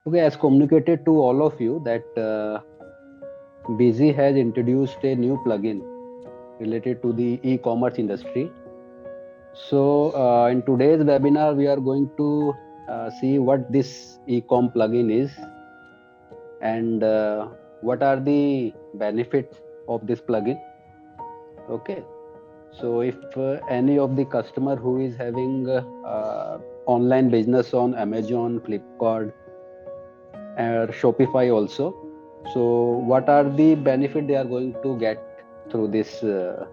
Okay, as communicated to all of you that Busy has introduced a new plugin related to the e-commerce industry. So, in today's webinar, we are going to see what this e-com plugin is and what are the benefits of this plugin. Okay, so if any of the customer who is having online business on Amazon, Flipkart, or Shopify also, so what are the benefit they are going to get through this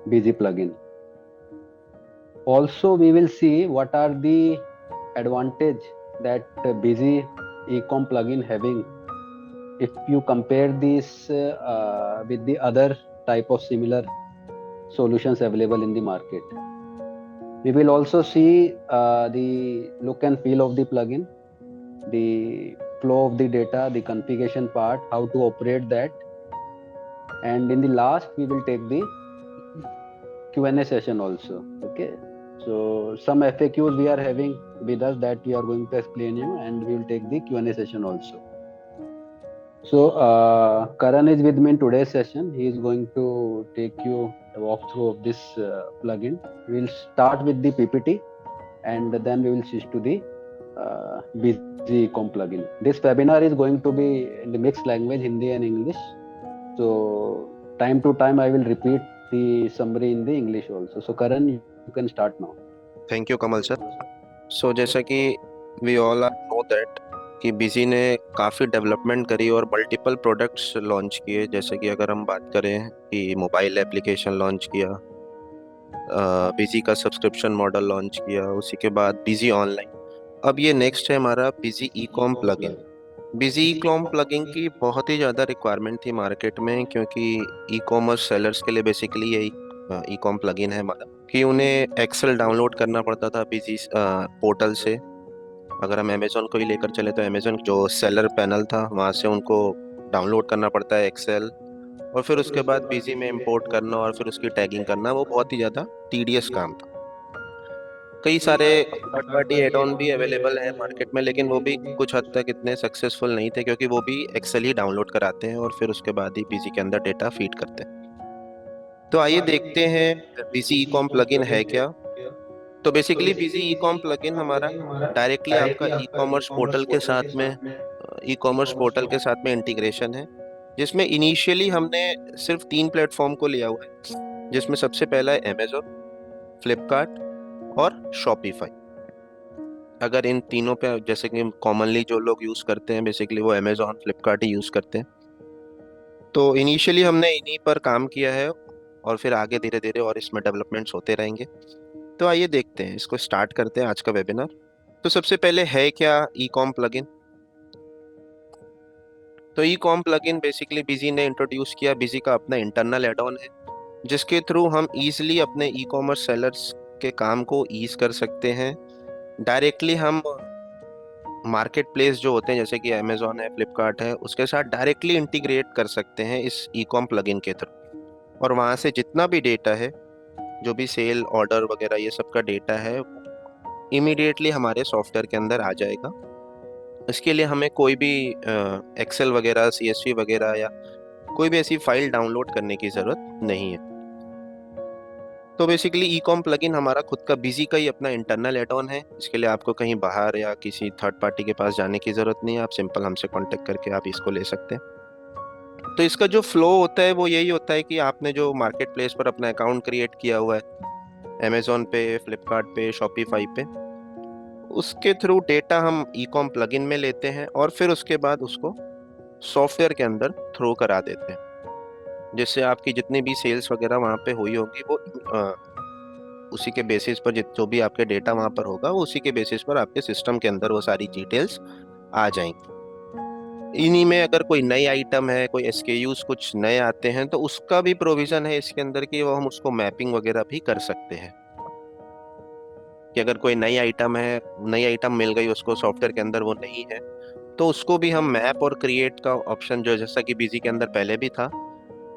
Busy plugin? Also, we will see what are the advantage that Busy Ecom plugin having if you compare this with the other type of similar solutions available in the market. We will also see the look and feel of the plugin, the flow of the data, the configuration part, how to operate that, and in the last we will take the Q&A session also. Okay. So some FAQs we are having with us that we are going to explain you, and we will take the Q&A session also. So Karan is with me in today's session. He is going to take you a walkthrough of this plugin. We will start with the PPT, and then we will switch to the Busy Ecom plugin. This webinar is going to be in the mixed language, Hindi and English. So time to time I will repeat the summary in the English also. So Karan, you can start now. Thank you Kamal sir. जैसा कि we all are know that कि Busy ने काफ़ी development करी और multiple products launch किए। जैसे कि अगर हम बात करें कि मोबाइल एप्लीकेशन लॉन्च किया, बिजी का सब्सक्रिप्शन मॉडल लॉन्च किया, उसी के बाद बिजी ऑनलाइन। अब ये नेक्स्ट है हमारा busy e com plugin. Busy e com plugin की बहुत ही ज़्यादा रिक्वायरमेंट थी मार्केट में, क्योंकि ई कॉमर्स सेलर्स के लिए बेसिकली यही ई कॉम प्लगइन है हमारा, कि उन्हें एक्सेल डाउनलोड करना पड़ता था बिजी पोर्टल से। अगर हम अमेजोन को ही लेकर चले तो अमेजोन जो सेलर पैनल था वहाँ से उनको डाउनलोड करना पड़ता है एक्सेल, और फिर उसके बाद बिजी में इंपोर्ट करना और फिर उसकी टैगिंग करना, वो बहुत ही ज़्यादा टीडियस काम था। कई सारे थर्ड पार्टी एड ऑन भी अवेलेबल हैं मार्केट में, लेकिन वो भी कुछ हद तक इतने सक्सेसफुल नहीं थे, क्योंकि वो भी एक्सेल ही डाउनलोड कराते हैं और फिर उसके बाद ही बिजी के अंदर डेटा फीड करते हैं। तो आइए देखते हैं बिजी ई कॉम प्लगइन है क्या। तो basically busy e com plugin हमारा डायरेक्टली आपका ई कॉमर्स पोर्टल के साथ में इंटीग्रेशन है, जिसमें इनिशियली हमने सिर्फ 3 प्लेटफॉर्म को लिया हुआ है, जिसमें सबसे पहला है अमेजोन, फ्लिपकार्ट और शॉपिफाई। अगर इन तीनों पे जैसे कि कॉमनली जो लोग यूज़ करते हैं बेसिकली वो अमेजोन फ्लिपकार्ट ही यूज़ करते हैं। तो इनिशियली हमने इन्हीं पर काम किया है और फिर आगे धीरे धीरे और इसमें डेवलपमेंट्स होते रहेंगे। तो आइए देखते हैं, इसको स्टार्ट करते हैं आज का वेबिनार। तो सबसे पहले है क्या ई कॉम प्लगइन। तो e com plugin basically busy ने इंट्रोड्यूस किया। बिजी का अपना इंटरनल एड ऑन है, जिसके थ्रू हम इजीली अपने ई कॉमर्स सेलर्स के काम को ईज कर सकते हैं। डायरेक्टली हम मार्केट प्लेस जो होते हैं जैसे कि अमेजोन है, फ्लिपकार्ट है, उसके साथ डायरेक्टली इंटीग्रेट कर सकते हैं इस ई कॉम प्लगइन के थ्रू, और वहाँ से जितना भी डेटा है, जो भी सेल ऑर्डर वगैरह ये सब का डेटा है, इमीडिएटली हमारे सॉफ्टवेयर के अंदर आ जाएगा। इसके लिए हमें कोई भी एक्सेल वगैरह, सीएसवी वगैरह या कोई भी ऐसी फाइल डाउनलोड करने की ज़रूरत नहीं है। तो बेसिकली ई कॉम प्लगइन हमारा खुद का बिजी का ही अपना इंटरनल एड ऑन है। इसके लिए आपको कहीं बाहर या किसी थर्ड पार्टी के पास जाने की ज़रूरत नहीं है, आप सिंपल हमसे कांटेक्ट करके आप इसको ले सकते हैं। तो इसका जो फ्लो होता है वो यही होता है कि आपने जो मार्केट प्लेस पर अपना अकाउंट क्रिएट किया हुआ है अमेजोन पे, फ्लिपकार्ट पे, शॉपिफाई पे, उसके थ्रू डेटा हम ई कॉम प्लगइन में लेते हैं और फिर उसके बाद उसको सॉफ्टवेयर के अंदर थ्रो करा देते हैं, जिससे आपकी जितनी भी सेल्स वगैरह वहाँ पे हुई होगी वो उसी के बेसिस पर जो भी आपके डेटा वहाँ पर होगा वो उसी के बेसिस पर आपके सिस्टम के अंदर वो सारी डिटेल्स आ जाएंगी। इन्हीं में अगर कोई नई आइटम है, कोई एसकेयूज कुछ नए आते हैं, तो उसका भी प्रोविजन है इसके अंदर कि वो हम उसको मैपिंग वगैरह भी कर सकते हैं। कि अगर कोई नई आइटम है, नई आइटम मिल गई उसको सॉफ्टवेयर के अंदर वो नहीं है, तो उसको भी हम मैप और क्रिएट का ऑप्शन जो जैसा कि बिजी के अंदर पहले भी था,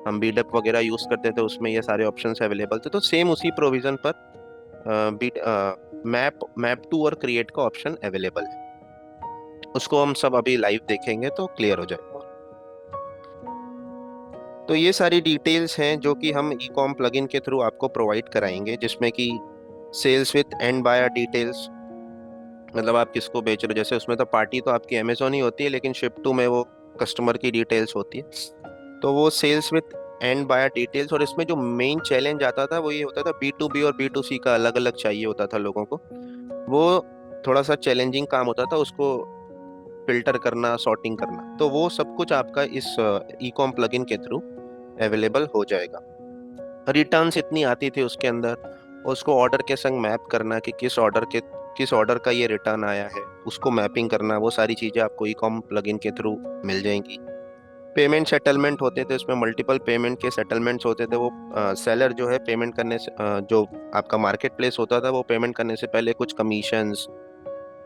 हम बीडप वगैरह यूज करते थे, उसमें ये सारे ऑप्शंस अवेलेबल थे, तो सेम उसी प्रोविजन पर मैप टू और क्रिएट का ऑप्शन अवेलेबल है। उसको हम सब अभी लाइव देखेंगे तो क्लियर हो जाएगा। तो ये सारी डिटेल्स हैं जो कि हम ई कॉम प्लगइन के थ्रू आपको प्रोवाइड कराएंगे, जिसमें कि sales with and buyer details, मतलब आप किसको बेच रहे हो। जैसे उसमें तो पार्टी तो आपकी अमेजोन ही होती है, लेकिन शिप टू में वो कस्टमर की डिटेल्स होती है। तो वो sales with and buyer details. और इसमें जो मेन चैलेंज आता था वो ये होता था, बी टू बी और बी टू सी का अलग अलग चाहिए होता था लोगों को। वो थोड़ा सा चैलेंजिंग काम होता था, उसको फिल्टर करना, सॉर्टिंग करना। तो वो सब कुछ आपका इस ई कॉम प्लगइन के थ्रू अवेलेबल हो जाएगा। रिटर्न्स इतनी आती थी उसके अंदर, उसको ऑर्डर के संग मैप करना कि किस ऑर्डर का ये रिटर्न आया है, उसको मैपिंग करना, वो सारी चीजें आपको ई कॉम प्लगइन के थ्रू मिल जाएंगी। पेमेंट सेटलमेंट होते थे उसमें, मल्टीपल पेमेंट के सेटलमेंट्स होते थे। वो सेलर जो है पेमेंट करने से जो आपका मार्केट प्लेस होता था, वो पेमेंट करने से पहले कुछ कमीशंस,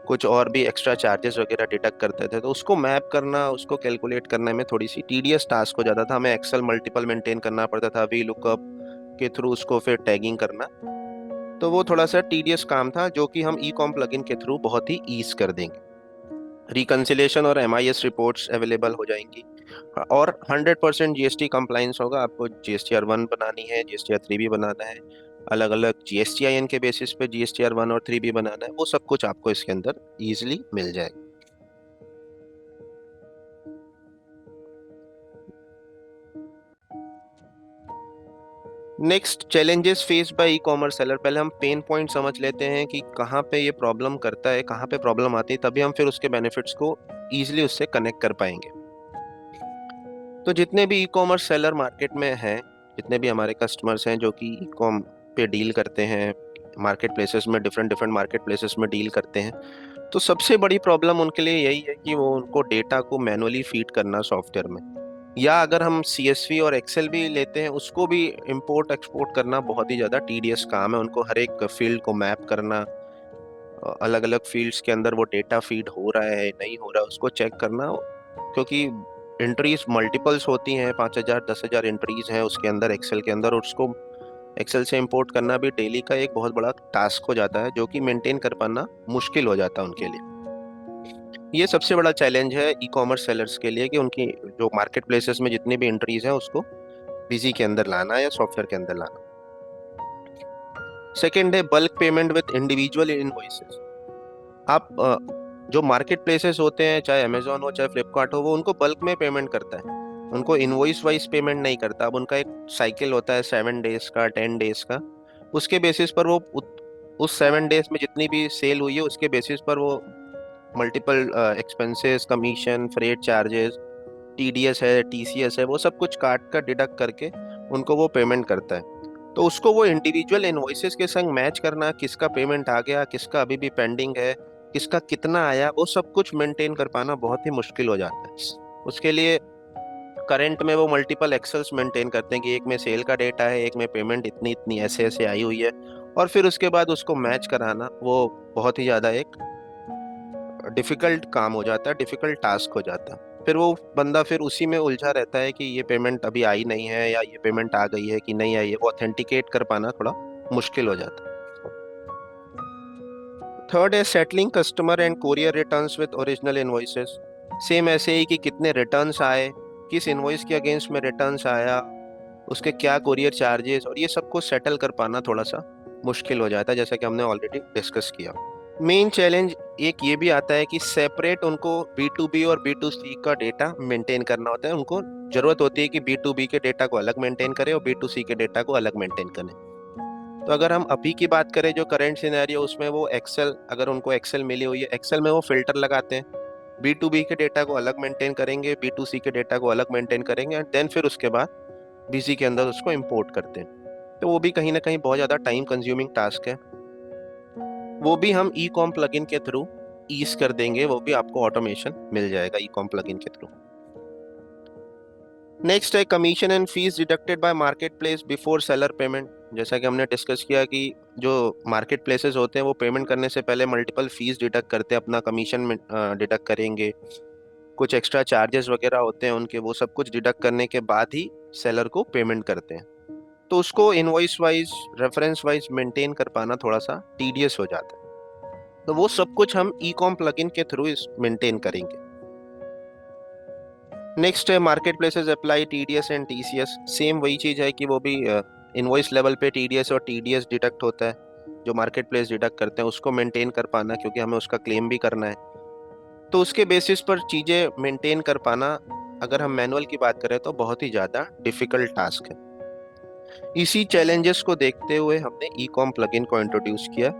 कुछ और भी एक्स्ट्रा चार्जेस वगैरह डिडक्ट करते थे। तो उसको मैप करना, उसको कैलकुलेट करने में थोड़ी सी टीडियस टास्क हो जाता था। हमें एक्सेल मल्टीपल मेंटेन करना पड़ता था, वी लुकअप के थ्रू उसको फिर टैगिंग करना। तो वो थोड़ा सा टीडियस काम था, जो कि हम ई कॉम प्लगइन के थ्रू बहुत ही ईज कर देंगे। रिकंसिलेशन और एमआईएस रिपोर्ट्स अवेलेबल हो जाएंगी। और 100% जीएसटी कंप्लाइंस होगा। आपको जीएसटीआर 1 बनानी है, जीएसटीआर 3 भी बनाना है, अलग अलग जीएसटीआईएन के बेसिस पे जीएसटीआर 1 और 3 भी बनाना है। वो सब कुछ आपको इसके अंदर इजिली मिल जाएगा। Next, challenges face by e commerce seller. पहले हम पेन पॉइंट समझ लेते हैं कि कहाँ पे ये प्रॉब्लम करता है, कहाँ पे प्रॉब्लम आती है, तभी हम फिर उसके बेनिफिट्स को इजिली उससे कनेक्ट कर पाएंगे। तो जितने भी ई कॉमर्स सेलर मार्केट में हैं, जितने भी हमारे कस्टमर्स हैं जो कि ई कॉम पे डील करते हैं, मार्केट प्लेसेस में, डिफरेंट डिफरेंट मार्केट प्लेसेस में डील करते हैं, तो सबसे बड़ी प्रॉब्लम उनके लिए यही है कि वो उनको डेटा को मैनुअली फीड करना सॉफ्टवेयर में, या अगर हम सीएसवी और एक्सेल भी लेते हैं उसको भी इंपोर्ट एक्सपोर्ट करना बहुत ही ज़्यादा टीडियस काम है। उनको हर एक फील्ड को मैप करना, अलग अलग फील्ड्स के अंदर वो डेटा फीड हो रहा है नहीं हो रहा है उसको चेक करना। क्योंकि एंट्रीज मल्टीपल्स होती हैं, 5,000 10,000 एंट्रीज हैं उसके अंदर, एक्सेल के अंदर, और उसको एक्सेल से इंपोर्ट करना भी डेली का एक बहुत बड़ा टास्क हो जाता है, जो कि मेंटेन कर पाना मुश्किल हो जाता है उनके लिए। ये सबसे बड़ा चैलेंज है ई कॉमर्स सेलर्स के लिए, कि उनकी जो मार्केट प्लेसेस में जितनी भी एंट्रीज हैं उसको बिजी के अंदर लाना या सॉफ्टवेयर के अंदर लाना। सेकेंड है bulk payment with individual invoices. आप जो मार्केट प्लेसेस होते हैं, चाहे अमेजोन हो चाहे फ्लिपकार्ट हो, वो उनको बल्क में पेमेंट करता है, उनको इनवॉइस वाइज पेमेंट नहीं करता। अब उनका एक साइकिल होता है 7 डेज का, 10 डेज का। उसके बेसिस पर वो उस 7 डेज में जितनी भी सेल हुई है उसके बेसिस पर वो multiple expenses, commission, freight charges, TDS है, टीसीएस है, वो सब कुछ काट कर डिडक्ट करके उनको वो पेमेंट करता है। तो उसको वो इंडिविजुअल इनवॉइसेस के संग मैच करना, किसका पेमेंट आ गया, किसका अभी भी पेंडिंग है, किसका कितना आया, वो सब कुछ मेंटेन कर पाना बहुत ही मुश्किल हो जाता है। उसके लिए करंट में वो मल्टीपल एक्सेल्स मेंटेन करते हैं कि एक में सेल का डेटा है, एक में पेमेंट इतनी इतनी ऐसे ऐसे आई हुई है, और फिर उसके बाद उसको मैच कराना वो बहुत ही ज़्यादा एक डिफिकल्ट काम हो जाता है, डिफिकल्ट टास्क हो जाता है। फिर वो बंदा फिर उसी में उलझा रहता है कि ये पेमेंट अभी आई नहीं है या ये पेमेंट आ गई है कि नहीं आई है। वो ऑथेंटिकेट कर पाना थोड़ा मुश्किल हो जाता है। थर्ड है settling customer and courier returns with original invoices. Same ऐसे ही कि कितने रिटर्न्स आए, किस इनवॉइस के अगेंस्ट में रिटर्न्स आया, उसके क्या कोरियर चार्जेस, और ये सबको सेटल कर पाना थोड़ा सा मुश्किल हो जाता है, जैसा कि हमने ऑलरेडी डिस्कस किया। मेन चैलेंज एक ये भी आता है कि सेपरेट उनको बी टू बी और बी टू सी का डेटा मेंटेन करना होता है। उनको जरूरत होती है कि बी टू बी के डेटा को अलग मेंटेन करें और बी टू सी के डेटा को अलग मेंटेन करें। तो अगर हम अभी की बात करें जो करंट सिनेरियो, उसमें वो एक्सेल, अगर उनको एक्सेल मिली हुई है, एक्सेल में वो फिल्टर लगाते हैं, बी टू बी के डेटा को अलग मेंटेन करेंगे, बी टू सी के डेटा को अलग मेंटेन करेंगे, एंड देन फिर उसके बाद बीसी के अंदर उसको इंपोर्ट करते हैं। तो वो भी कहीं ना कहीं बहुत ज़्यादा टाइम कंज्यूमिंग टास्क है। वो भी हम ई कॉम प्लगइन के थ्रू ईज कर देंगे, वो भी आपको ऑटोमेशन मिल जाएगा ई कॉम प्लगइन के थ्रू। नेक्स्ट है commission and fees deducted bye market place before seller payment. जैसा कि हमने डिस्कस किया कि जो मार्केट प्लेसेस होते हैं वो पेमेंट करने से पहले मल्टीपल फीस डिडक्ट करते हैं, अपना कमीशन डिडक्ट करेंगे, कुछ एक्स्ट्रा चार्जेस वगैरह होते हैं उनके, वो सब कुछ डिडक्ट करने के बाद ही सेलर को पेमेंट करते हैं। तो उसको invoice wise, reference wise maintain कर पाना थोड़ा सा टीडियस हो जाता है। तो वो सब कुछ हम ई कॉम प्लगइन के थ्रू इस मेंटेन करेंगे। नेक्स्ट है market places apply TDS and TCS. Same वही चीज है कि वो भी इनवॉइस लेवल पे टीडीएस और टीडीएस डिडक्ट होता है, जो मार्केट प्लेस डिडक्ट करते हैं उसको मेंटेन कर पाना, क्योंकि हमें उसका क्लेम भी करना है। तो उसके बेसिस पर चीजें मेंटेन कर पाना, अगर हम मैनुअल की बात करें तो बहुत ही ज्यादा डिफिकल्ट टास्क है। इसी चैलेंजेस को देखते हुए हमने ई कॉम प्लगइन को इंट्रोड्यूस किया,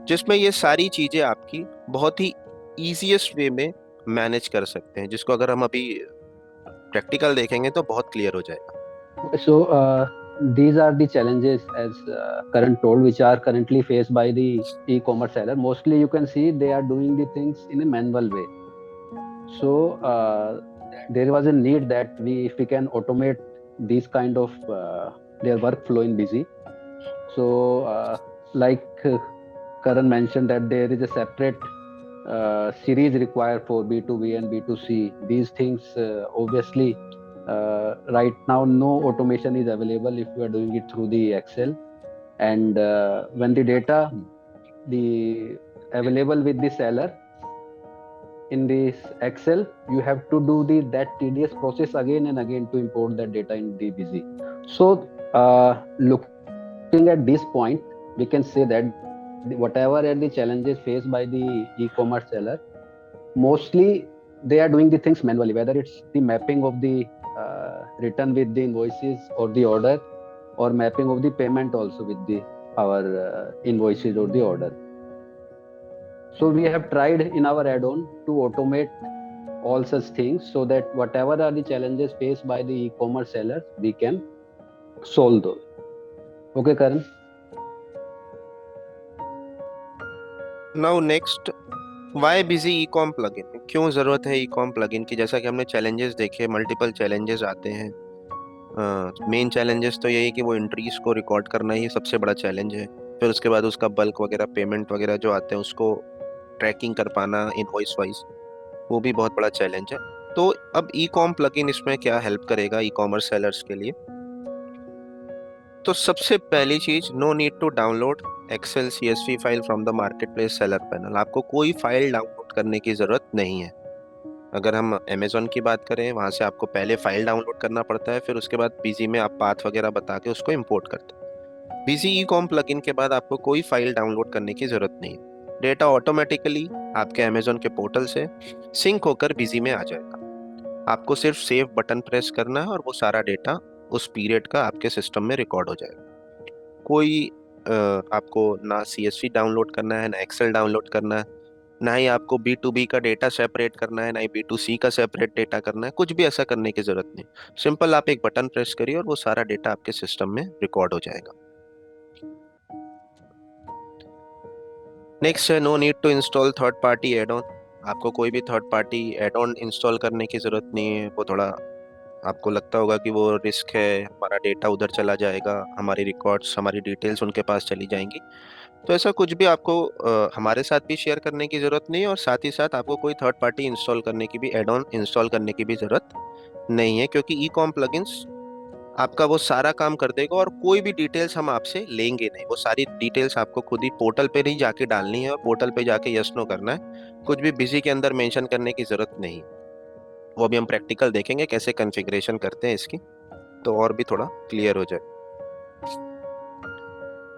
जिसमें ये सारी चीजें आपकी बहुत ही इजीएस्ट वे में मैनेज कर सकते हैं, जिसको अगर हम अभी प्रैक्टिकल देखेंगे तो बहुत क्लियर हो जाएगा। So these are the challenges, as current told, which are currently faced by the e-commerce seller. Mostly, you can see they are doing the things in a manual way. So there was a need that if we can automate these kind of their workflow in Busy. So like Karan mentioned that there is a separate series required for B2B and B2C. These things obviously right now no automation is available if you are doing it through the Excel. And when the data the available with the seller in this Excel, you have to do that tedious process again and again to import that data in the Busy. So looking at this point, we can say that whatever are the challenges faced by the e-commerce seller, mostly they are doing the things manually, whether it's the mapping of the return with the invoices or the order, or mapping of the payment also with the our invoices or the order. So we have tried in our add-on to automate all such things, so that whatever are the challenges faced by the e-commerce sellers, we can solve those. Okay, Karan? Now next, why Busy e com plugin, क्यों जरूरत है e com plugin की? जैसा कि हमने challenges देखे, multiple challenges आते हैं। मेन चैलेंजेस तो यही कि वो एंट्रीज को रिकॉर्ड करना ही सबसे बड़ा चैलेंज है। फिर उसके बाद उसका बल्क वगैरह पेमेंट वगैरह जो आते हैं उसको ट्रैकिंग कर पाना इनवॉइस वाइज, वो भी बहुत बड़ा चैलेंज है। तो अब ई कॉम प्लगइन इसमें क्या हेल्प करेगा ई कॉमर्स सेलर्स के लिए? तो सबसे पहली चीज, no need to download Excel CSV file from the market place seller panel. आपको कोई फाइल डाउनलोड करने की जरूरत नहीं है। अगर हम अमेजोन की बात करें, वहां से आपको पहले फाइल डाउनलोड करना पड़ता है, फिर उसके बाद बिजी में आप पाथ वगैरह बता के उसको इंपोर्ट करते हैं। बिजी ई कॉम प्लगइन के बाद आपको कोई फाइल डाउनलोड करने की जरूरत नहीं है। डेटा ऑटोमेटिकली आपके अमेजोन के पोर्टल से सिंक होकर बिजी में आ जाएगा। आपको सिर्फ सेव बटन प्रेस करना है और वो सारा डेटा उस पीरियड का आपके सिस्टम में रिकॉर्ड हो जाएगा। कोई आपको ना सीएसवी डाउनलोड करना है, ना एक्सेल डाउनलोड करना है, ना ही आपको बी टू बी का डेटा सेपरेट करना है, ना ही बी टू सी का सेपरेट डेटा करना है। कुछ भी ऐसा करने की जरूरत नहीं। सिंपल आप एक बटन प्रेस करिए और वो सारा डेटा आपके सिस्टम में रिकॉर्ड हो जाएगा। नेक्स्ट है, no need to install third party add on. आपको कोई भी third party add on install करने की जरूरत नहीं है। वो थोड़ा आपको लगता होगा कि वो रिस्क है, हमारा डेटा उधर चला जाएगा, हमारी रिकॉर्ड्स, हमारी डिटेल्स उनके पास चली जाएंगी। तो ऐसा कुछ भी आपको हमारे साथ भी शेयर करने की जरूरत नहीं है, और साथ ही साथ आपको कोई थर्ड पार्टी इंस्टॉल करने की भी, एड ऑन इंस्टॉल करने की भी जरूरत नहीं है, क्योंकि ई कॉम प्लगइन्स आपका वो सारा काम कर देगा और कोई भी डिटेल्स हम आपसे लेंगे नहीं। वो सारी डिटेल्स आपको खुद ही पोर्टल पे ही जाके डालनी है और पोर्टल पे जाके यस नो करना है। कुछ भी बिजी के अंदर मेंशन करने की जरूरत नहीं। वो भी हम प्रैक्टिकल देखेंगे कैसे कॉन्फ़िगरेशन करते हैं इसकी, तो और भी थोड़ा क्लियर हो जाए।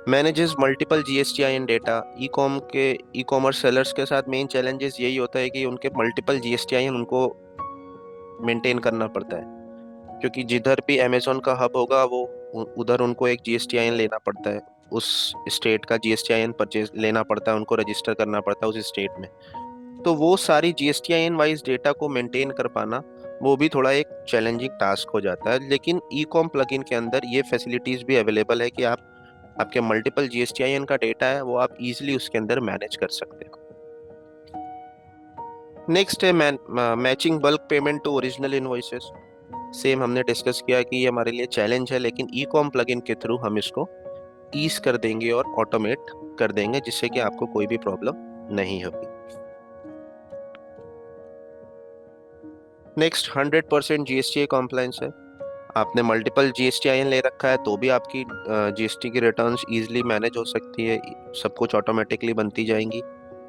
Manages multiple GSTIN data. E commerce sellers के साथ मेन चैलेंजेस यही होता है कि उनके मल्टीपल जीएसटीआईएन उनको मेंटेन करना पड़ता है, क्योंकि जिधर भी अमेजोन का हब होगा वो उधर उनको एक जीएसटीआईएन लेना पड़ता है। उस स्टेट का जीएसटीआईएन परचेज लेना पड़ता है, उनको रजिस्टर करना पड़ता है उस स्टेट में। तो वो सारी जीएसटीआईएन वाइज डेटा को मेंटेन कर पाना, वो भी थोड़ा एक चैलेंजिंग टास्क हो जाता है। लेकिन ई कॉम प्लगइन के अंदर ये फैसिलिटीज भी अवेलेबल है कि आप आपके मल्टीपल जीएसटीआईएन का डेटा है वो आप इजीली उसके अंदर मैनेज कर सकते हो। नेक्स्ट है matching bulk payment to original invoices. Same हमने डिस्कस किया कि ये हमारे लिए चैलेंज है, लेकिन ई कॉम प्लगइन के थ्रू हम इसको ईज कर देंगे और ऑटोमेट कर देंगे, जिससे कि आपको कोई भी प्रॉब्लम नहीं होगी। नेक्स्ट 100% जीएसटी कॉम्प्लायंस है। आपने मल्टीपल जीएसटीआईएन ले रखा है तो भी आपकी जीएसटी की रिटर्न्स इजीली मैनेज हो सकती है, सब कुछ ऑटोमेटिकली बनती जाएंगी।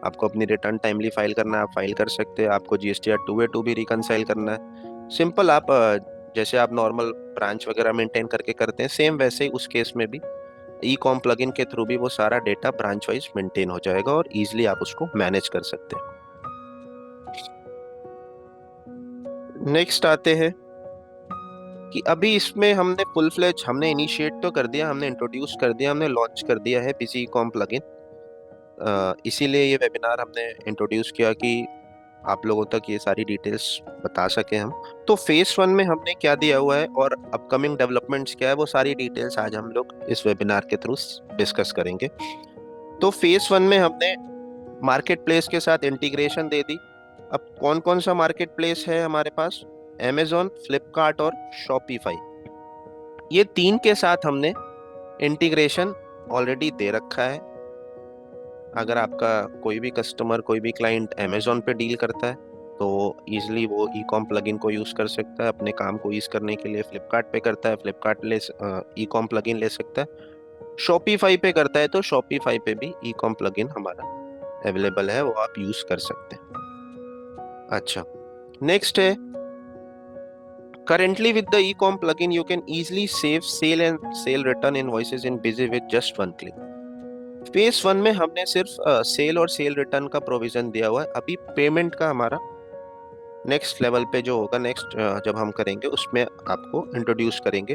आपको अपनी रिटर्न टाइमली फाइल करना है, आप फाइल कर सकते हैं। आपको जीएसटी 2A2 भी रिकनसाइल करना है, सिंपल आप जैसे आप नॉर्मल ब्रांच वगैरह मेंटेन करके करते हैं, सेम वैसे ही उस केस में भी ई कॉम प्लगइन के थ्रू भी वो सारा डेटा ब्रांच वाइज मेंटेन हो जाएगा और इजीली आप उसको मैनेज कर सकते हैं। नेक्स्ट आते हैं कि अभी इसमें हमने फुल फ्लेज हमने इनिशिएट तो कर दिया, हमने इंट्रोड्यूस कर दिया, हमने लॉन्च कर दिया है बिजी कॉम प्लगइन। इसीलिए ये वेबिनार हमने इंट्रोड्यूस किया कि आप लोगों तक ये सारी डिटेल्स बता सके हम। तो फेज 1 में हमने क्या दिया हुआ है और अपकमिंग डेवलपमेंट्स क्या है, वो सारी डिटेल्स आज हम लोग इस वेबिनार के थ्रू डिस्कस करेंगे। तो फेज 1 में हमने मार्केट प्लेस के साथ इंटीग्रेशन दे दी। अब कौन कौन सा मार्केट प्लेस है हमारे पास? Amazon, फ्लिपकार्ट और शॉपिफाई, ये तीन के साथ हमने इंटीग्रेशन ऑलरेडी दे रखा है। अगर आपका कोई भी कस्टमर, कोई भी क्लाइंट Amazon पे डील करता है तो इजिली वो ई कॉम प्लगइन को यूज़ कर सकता है अपने काम को ईज करने के लिए। फ्लिपकार्ट पे करता है, फ्लिपकार्ट ले ई कॉम प्लगइन ले सकता है। शॉपिफाई पे करता है तो शॉपिफाई पे भी ई कॉम प्लगइन हमारा अवेलेबल है, वो आप यूज़ कर सकते हैं। अच्छा, नेक्स्ट है currently with the ecom plugin you can easily save sale and sale return invoices in busy with just one click। Phase 1 में हमने सिर्फ सेल और सेल रिटर्न का प्रोविजन दिया हुआ है। अभी पेमेंट का हमारा नेक्स्ट लेवल पे जो होगा, नेक्स्ट जब हम करेंगे उसमें आपको इंट्रोड्यूस करेंगे।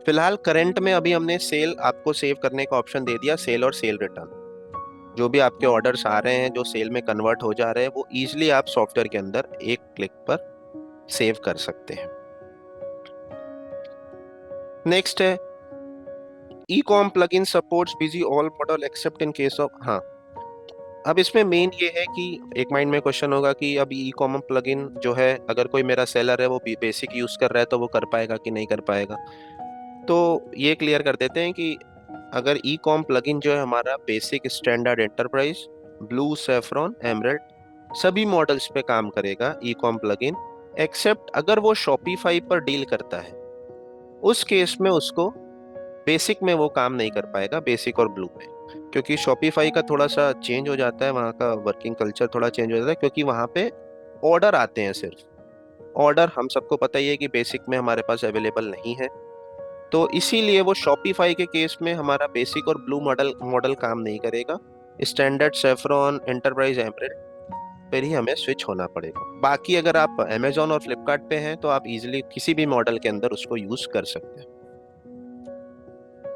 फिलहाल करंट में अभी हमने सेल आपको सेव करने का ऑप्शन दे दिया, सेल और सेल रिटर्न। जो भी आपके ऑर्डर्स आ रहे हैं जो सेल में कन्वर्ट हो जा रहे हैं वो इजीली आप सॉफ्टवेयर के अंदर एक क्लिक पर सेव कर सकते हैं। नेक्स्ट है e com plugin supports busy all model except in case of. हाँ, अब इसमें मेन ये है कि एक माइंड में क्वेश्चन होगा कि अब ई कॉम प्लगइन जो है, अगर कोई मेरा सेलर है वो बेसिक यूज कर रहा है तो वो कर पाएगा कि नहीं कर पाएगा। तो ये क्लियर कर देते हैं कि अगर ई कॉम प्लगइन जो है हमारा basic, standard, enterprise, blue, saffron, emerald सभी मॉडल्स पे काम करेगा ई कॉम प्लगइन, एक्सेप्ट अगर वो शॉपिफाई पर डील करता है, उस केस में उसको बेसिक में वो काम नहीं कर पाएगा, बेसिक और ब्लू में। क्योंकि शॉपिफाई का थोड़ा सा चेंज हो जाता है, वहाँ का वर्किंग कल्चर थोड़ा चेंज हो जाता है, क्योंकि वहाँ पे ऑर्डर आते हैं सिर्फ। ऑर्डर हम सबको पता ही है कि बेसिक में हमारे पास अवेलेबल नहीं है, तो इसीलिए वो शॉपिफाई के केस में हमारा बेसिक और ब्लू मॉडल मॉडल काम नहीं करेगा। स्टैंडर्ड, सेफ्रॉन, एंटरप्राइज, एमरेल्ड पर ही हमें स्विच होना पड़ेगा। बाकी अगर आप अमेजोन और फ्लिपकार्ट पे हैं तो आप इजीली किसी भी मॉडल के अंदर उसको यूज कर सकते हैं।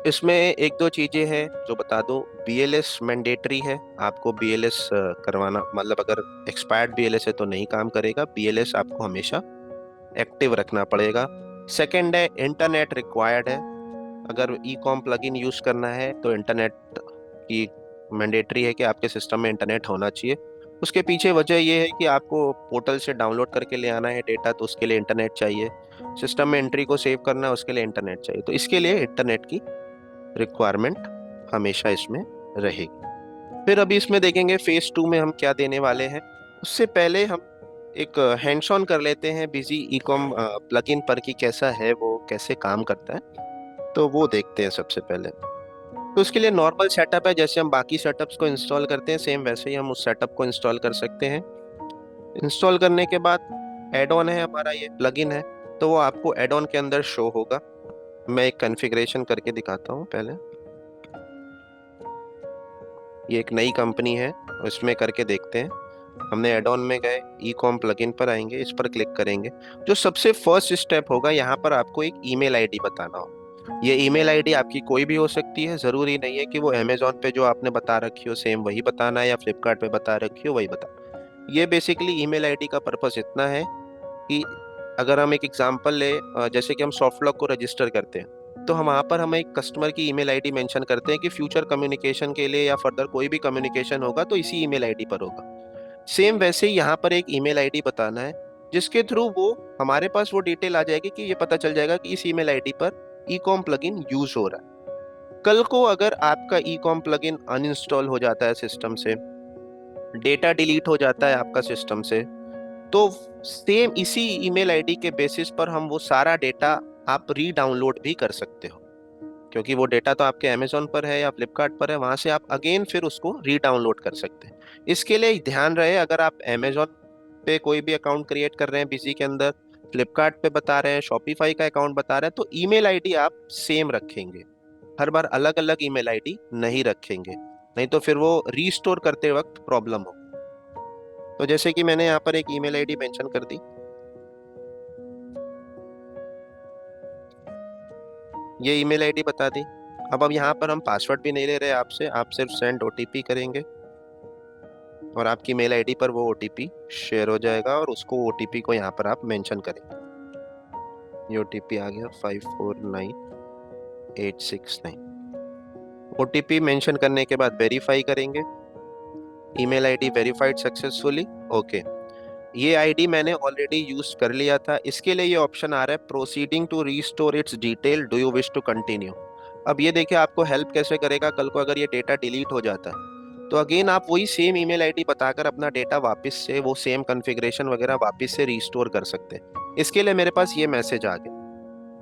इसमें एक दो चीजें हैं जो बता दूं। बीएलएस मैंडेटरी है, आपको बीएलएस करवाना, मतलब अगर एक्सपायर्ड बीएलएस है तो नहीं काम करेगा, बीएलएस आपको हमेशा एक्टिव रखना पड़ेगा। सेकंड है इंटरनेट रिक्वायर्ड है, अगर ई कॉम प्लगइन यूज करना है तो इंटरनेट की मैंडेटरी है कि आपके सिस्टम में इंटरनेट होना चाहिए। उसके पीछे वजह यह है कि आपको पोर्टल से डाउनलोड करके ले आना है डेटा, तो उसके लिए इंटरनेट चाहिए। सिस्टम में एंट्री को सेव करना है, उसके लिए इंटरनेट चाहिए, तो इसके लिए इंटरनेट की रिक्वायरमेंट हमेशा इसमें रहेगी। फिर अभी इसमें देखेंगे फेज 2 में हम क्या देने वाले हैं। उससे पहले हम एक हैंड्स ऑन कर लेते हैं बिजी ई कॉम प्लगइन पर कि कैसा है वो, कैसे काम करता है, तो वो देखते हैं सबसे पहले। तो उसके लिए नॉर्मल सेटअप है, जैसे हम बाकी सेटअप्स को इंस्टॉल करते हैं सेम वैसे ही हम उस सेटअप को इंस्टॉल कर सकते हैं। इंस्टॉल करने के बाद एड ऑन है हमारा, ये प्लगइन है, तो वो आपको एड ऑन के अंदर शो होगा। मैं एक कॉन्फ़िगरेशन करके दिखाता हूँ पहले। ये एक नई कंपनी है, इसमें करके देखते हैं। हमने एड ऑन में गए, ई कॉम प्लगइन पर आएंगे, इस पर क्लिक करेंगे। जो सबसे फर्स्ट स्टेप होगा, यहाँ पर आपको एक ईमेल आईडी बताना हो। ये ईमेल आईडी आपकी कोई भी हो सकती है, जरूरी नहीं है कि वो अमेजोन पे जो आपने बता रखी हो सेम वही बताना है, या फ्लिपकार्ट पे बता रखी हो वही बता। ये बेसिकली ईमेल आईडी का पर्पस इतना है कि अगर हम एक एग्जांपल ले, जैसे कि हम सॉफ्ट लॉक को रजिस्टर करते हैं तो हम वहाँ पर हम एक कस्टमर की ईमेल आईडी मेंशन करते हैं कि फ्यूचर कम्युनिकेशन के लिए या फर्दर कोई भी कम्युनिकेशन होगा तो इसी ईमेल आईडी पर होगा। सेम वैसे ही यहाँ पर एक ईमेल आईडी बताना है, जिसके थ्रू वो हमारे पास वो डिटेल आ जाएगी कि ये पता चल जाएगा कि इस ईमेल आईडी पर ई कॉम प्लगइन यूज हो रहा है। कल को अगर आपका ई कॉम प्लगइन अनइंस्टॉल हो जाता है सिस्टम से, डेटा डिलीट हो जाता है आपका सिस्टम से, तो सेम इसी ईमेल आईडी के बेसिस पर हम वो सारा डेटा आप री डाउनलोड भी कर सकते हो। क्योंकि वो डेटा तो आपके अमेजोन पर है या फ्लिपकार्ट पर है, वहां से आप अगेन फिर उसको री डाउनलोड कर सकते हैं। इसके लिए ध्यान रहे, अगर आप अमेजोन पे कोई भी अकाउंट क्रिएट कर रहे हैं बिजी के अंदर, फ्लिपकार्ट पे बता रहे हैं, शॉपिफाई का अकाउंट बता रहे हैं, तो ईमेल आईडी आप सेम रखेंगे, हर बार अलग अलग ईमेल आईडी नहीं रखेंगे, नहीं तो फिर वो रीस्टोर करते वक्त प्रॉब्लम हो। तो जैसे कि मैंने यहाँ पर एक ईमेल आईडी मेंशन कर दी, ये ईमेल आईडी बता दी। अब यहाँ पर हम पासवर्ड भी नहीं ले रहे आपसे, आप सिर्फ सेंड ओटीपी करेंगे और आपकी मेल आईडी पर वो ओटीपी शेयर हो जाएगा, और उसको ओटीपी को यहाँ पर आप मेंशन करेंगे। ये ओटीपी आ गया 549869। ओटीपी मेंशन करने के बाद वेरीफाई करेंगे, email ID verified successfully, okay. ये आईडी मैंने ऑलरेडी यूज कर लिया था, इसके लिए ये ऑप्शन आ रहा है proceeding to restore its detail, do you wish to continue. अब ये देखिए आपको हेल्प कैसे करेगा, कल को अगर ये डेटा डिलीट हो जाता है तो अगेन आप वही सेम ईमेल आईडी बताकर अपना डेटा वापस से, वो सेम कॉन्फ़िगरेशन वगैरह वापस से रीस्टोर कर सकते हैं। इसके लिए मेरे पास ये मैसेज आ गया,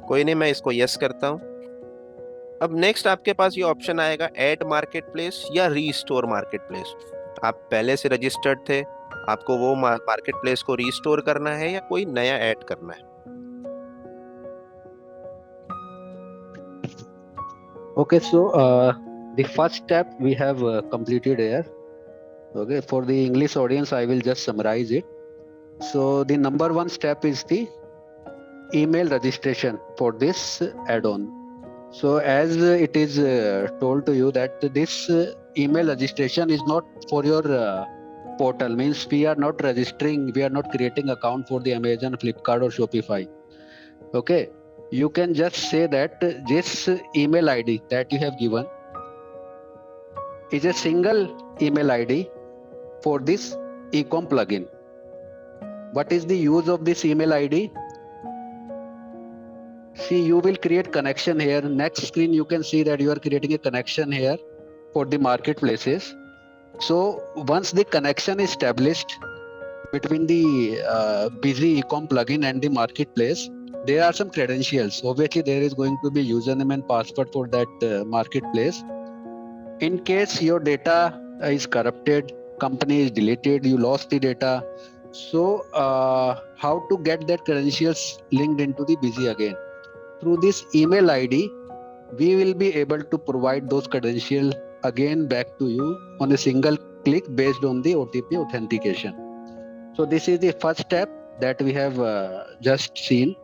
कोई नहीं, मैं इसको यस करता हूँ। अब नेक्स्ट आपके पास ये ऑप्शन आएगा ऐड मार्केट प्लेस या रीस्टोर मार्केट प्लेस। आप पहले से रजिस्टर्ड थे, आपको वो मार्केट प्लेस को रीस्टोर करना है या कोई नया ऐड करना है। Okay, so the first step we have completed here. Okay, for the English audience, I will just summarize it. So the number one step is the email registration for this add-on. So as it is told to you that this email registration is not for your portal, means we are not registering, we are not creating account for the Amazon, Flipkart or Shopify. Okay, you can just say that this email ID that you have given is a single email ID for this ecom plugin. What is the use of this email ID? See, you will create connection here. Next screen, you can see that you are creating a connection here for the marketplaces. So once the connection is established between the Busy Ecom plugin and the marketplace, there are some credentials. Obviously, there is going to be username and password for that marketplace. In case your data is corrupted, company is deleted, you lost the data. So how to get that credentials linked into the Busy again? Through this email ID, we will be able to provide those credentials again back to you on a single click based on the OTP authentication. So this is the first step that we have just seen,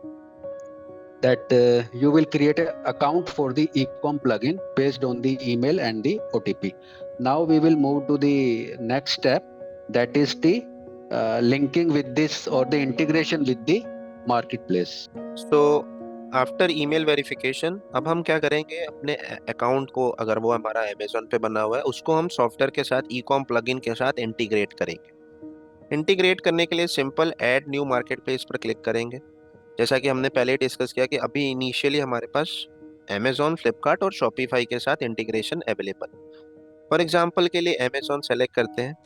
that you will create an account for the ecom plugin based on the email and the OTP. Now we will move to the next step, that is the linking with this or the integration with the marketplace. So after email verification अब हम क्या करेंगे, अपने account को, अगर वो हमारा Amazon पे बना हुआ है, उसको हम सॉफ्टवेयर के साथ, ई कॉम प्लगइन के साथ इंटीग्रेट करेंगे। इंटीग्रेट करने के लिए simple add new market place पर क्लिक करेंगे। जैसा कि हमने पहले डिस्कस किया कि अभी इनिशियली हमारे पास अमेजोन, फ्लिपकार्ट और शॉपिफाई के साथ इंटीग्रेशन अवेलेबल। फॉर एग्जाम्पल के लिए अमेजोन सेलेक्ट करते हैं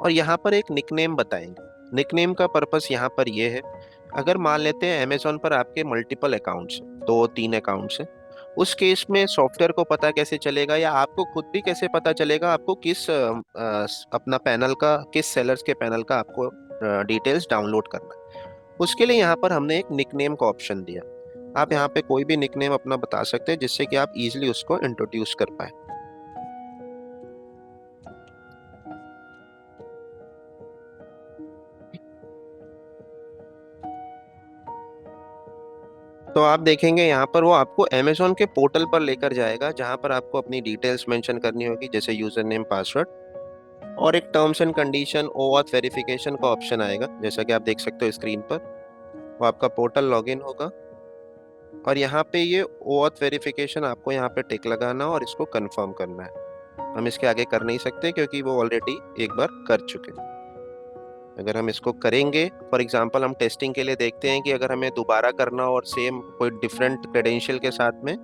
और यहाँ पर एक निकनेम बताएंगे। निकनेम का पर्पस यहाँ पर ये है, अगर मान लेते हैं अमेजोन पर आपके मल्टीपल अकाउंट्स, 2-3 अकाउंट्स हैं, उस केस में सॉफ्टवेयर को पता कैसे चलेगा, या आपको खुद भी कैसे पता चलेगा आपको किस अपना पैनल का, किस सेलर्स के पैनल का आपको डिटेल्स डाउनलोड करना है। उसके लिए यहाँ पर हमने एक निकनेम का ऑप्शन दिया। आप यहाँ पे कोई भी निकनेम अपना बता सकते हैं जिससे कि आप इजीली उसको इंट्रोड्यूस कर पाए। तो आप देखेंगे यहाँ पर वो आपको अमेजोन के पोर्टल पर लेकर जाएगा, जहाँ पर आपको अपनी डिटेल्स मेंशन करनी होगी, जैसे यूजर नेम, पासवर्ड, और एक terms and condition OAuth verification का ऑप्शन आएगा, जैसा कि आप देख सकते हो स्क्रीन पर। वो आपका पोर्टल लॉगिन होगा और यहाँ पे ये OAuth वेरिफिकेशन आपको यहाँ पे टिक लगाना और इसको कंफर्म करना है। हम इसके आगे कर नहीं सकते क्योंकि वो ऑलरेडी एक बार कर चुके हैं। अगर हम इसको करेंगे, फॉर एग्जांपल हम टेस्टिंग के लिए देखते हैं कि अगर हमें दोबारा करना हो और सेम कोई डिफरेंट क्रेडेंशियल के साथ में,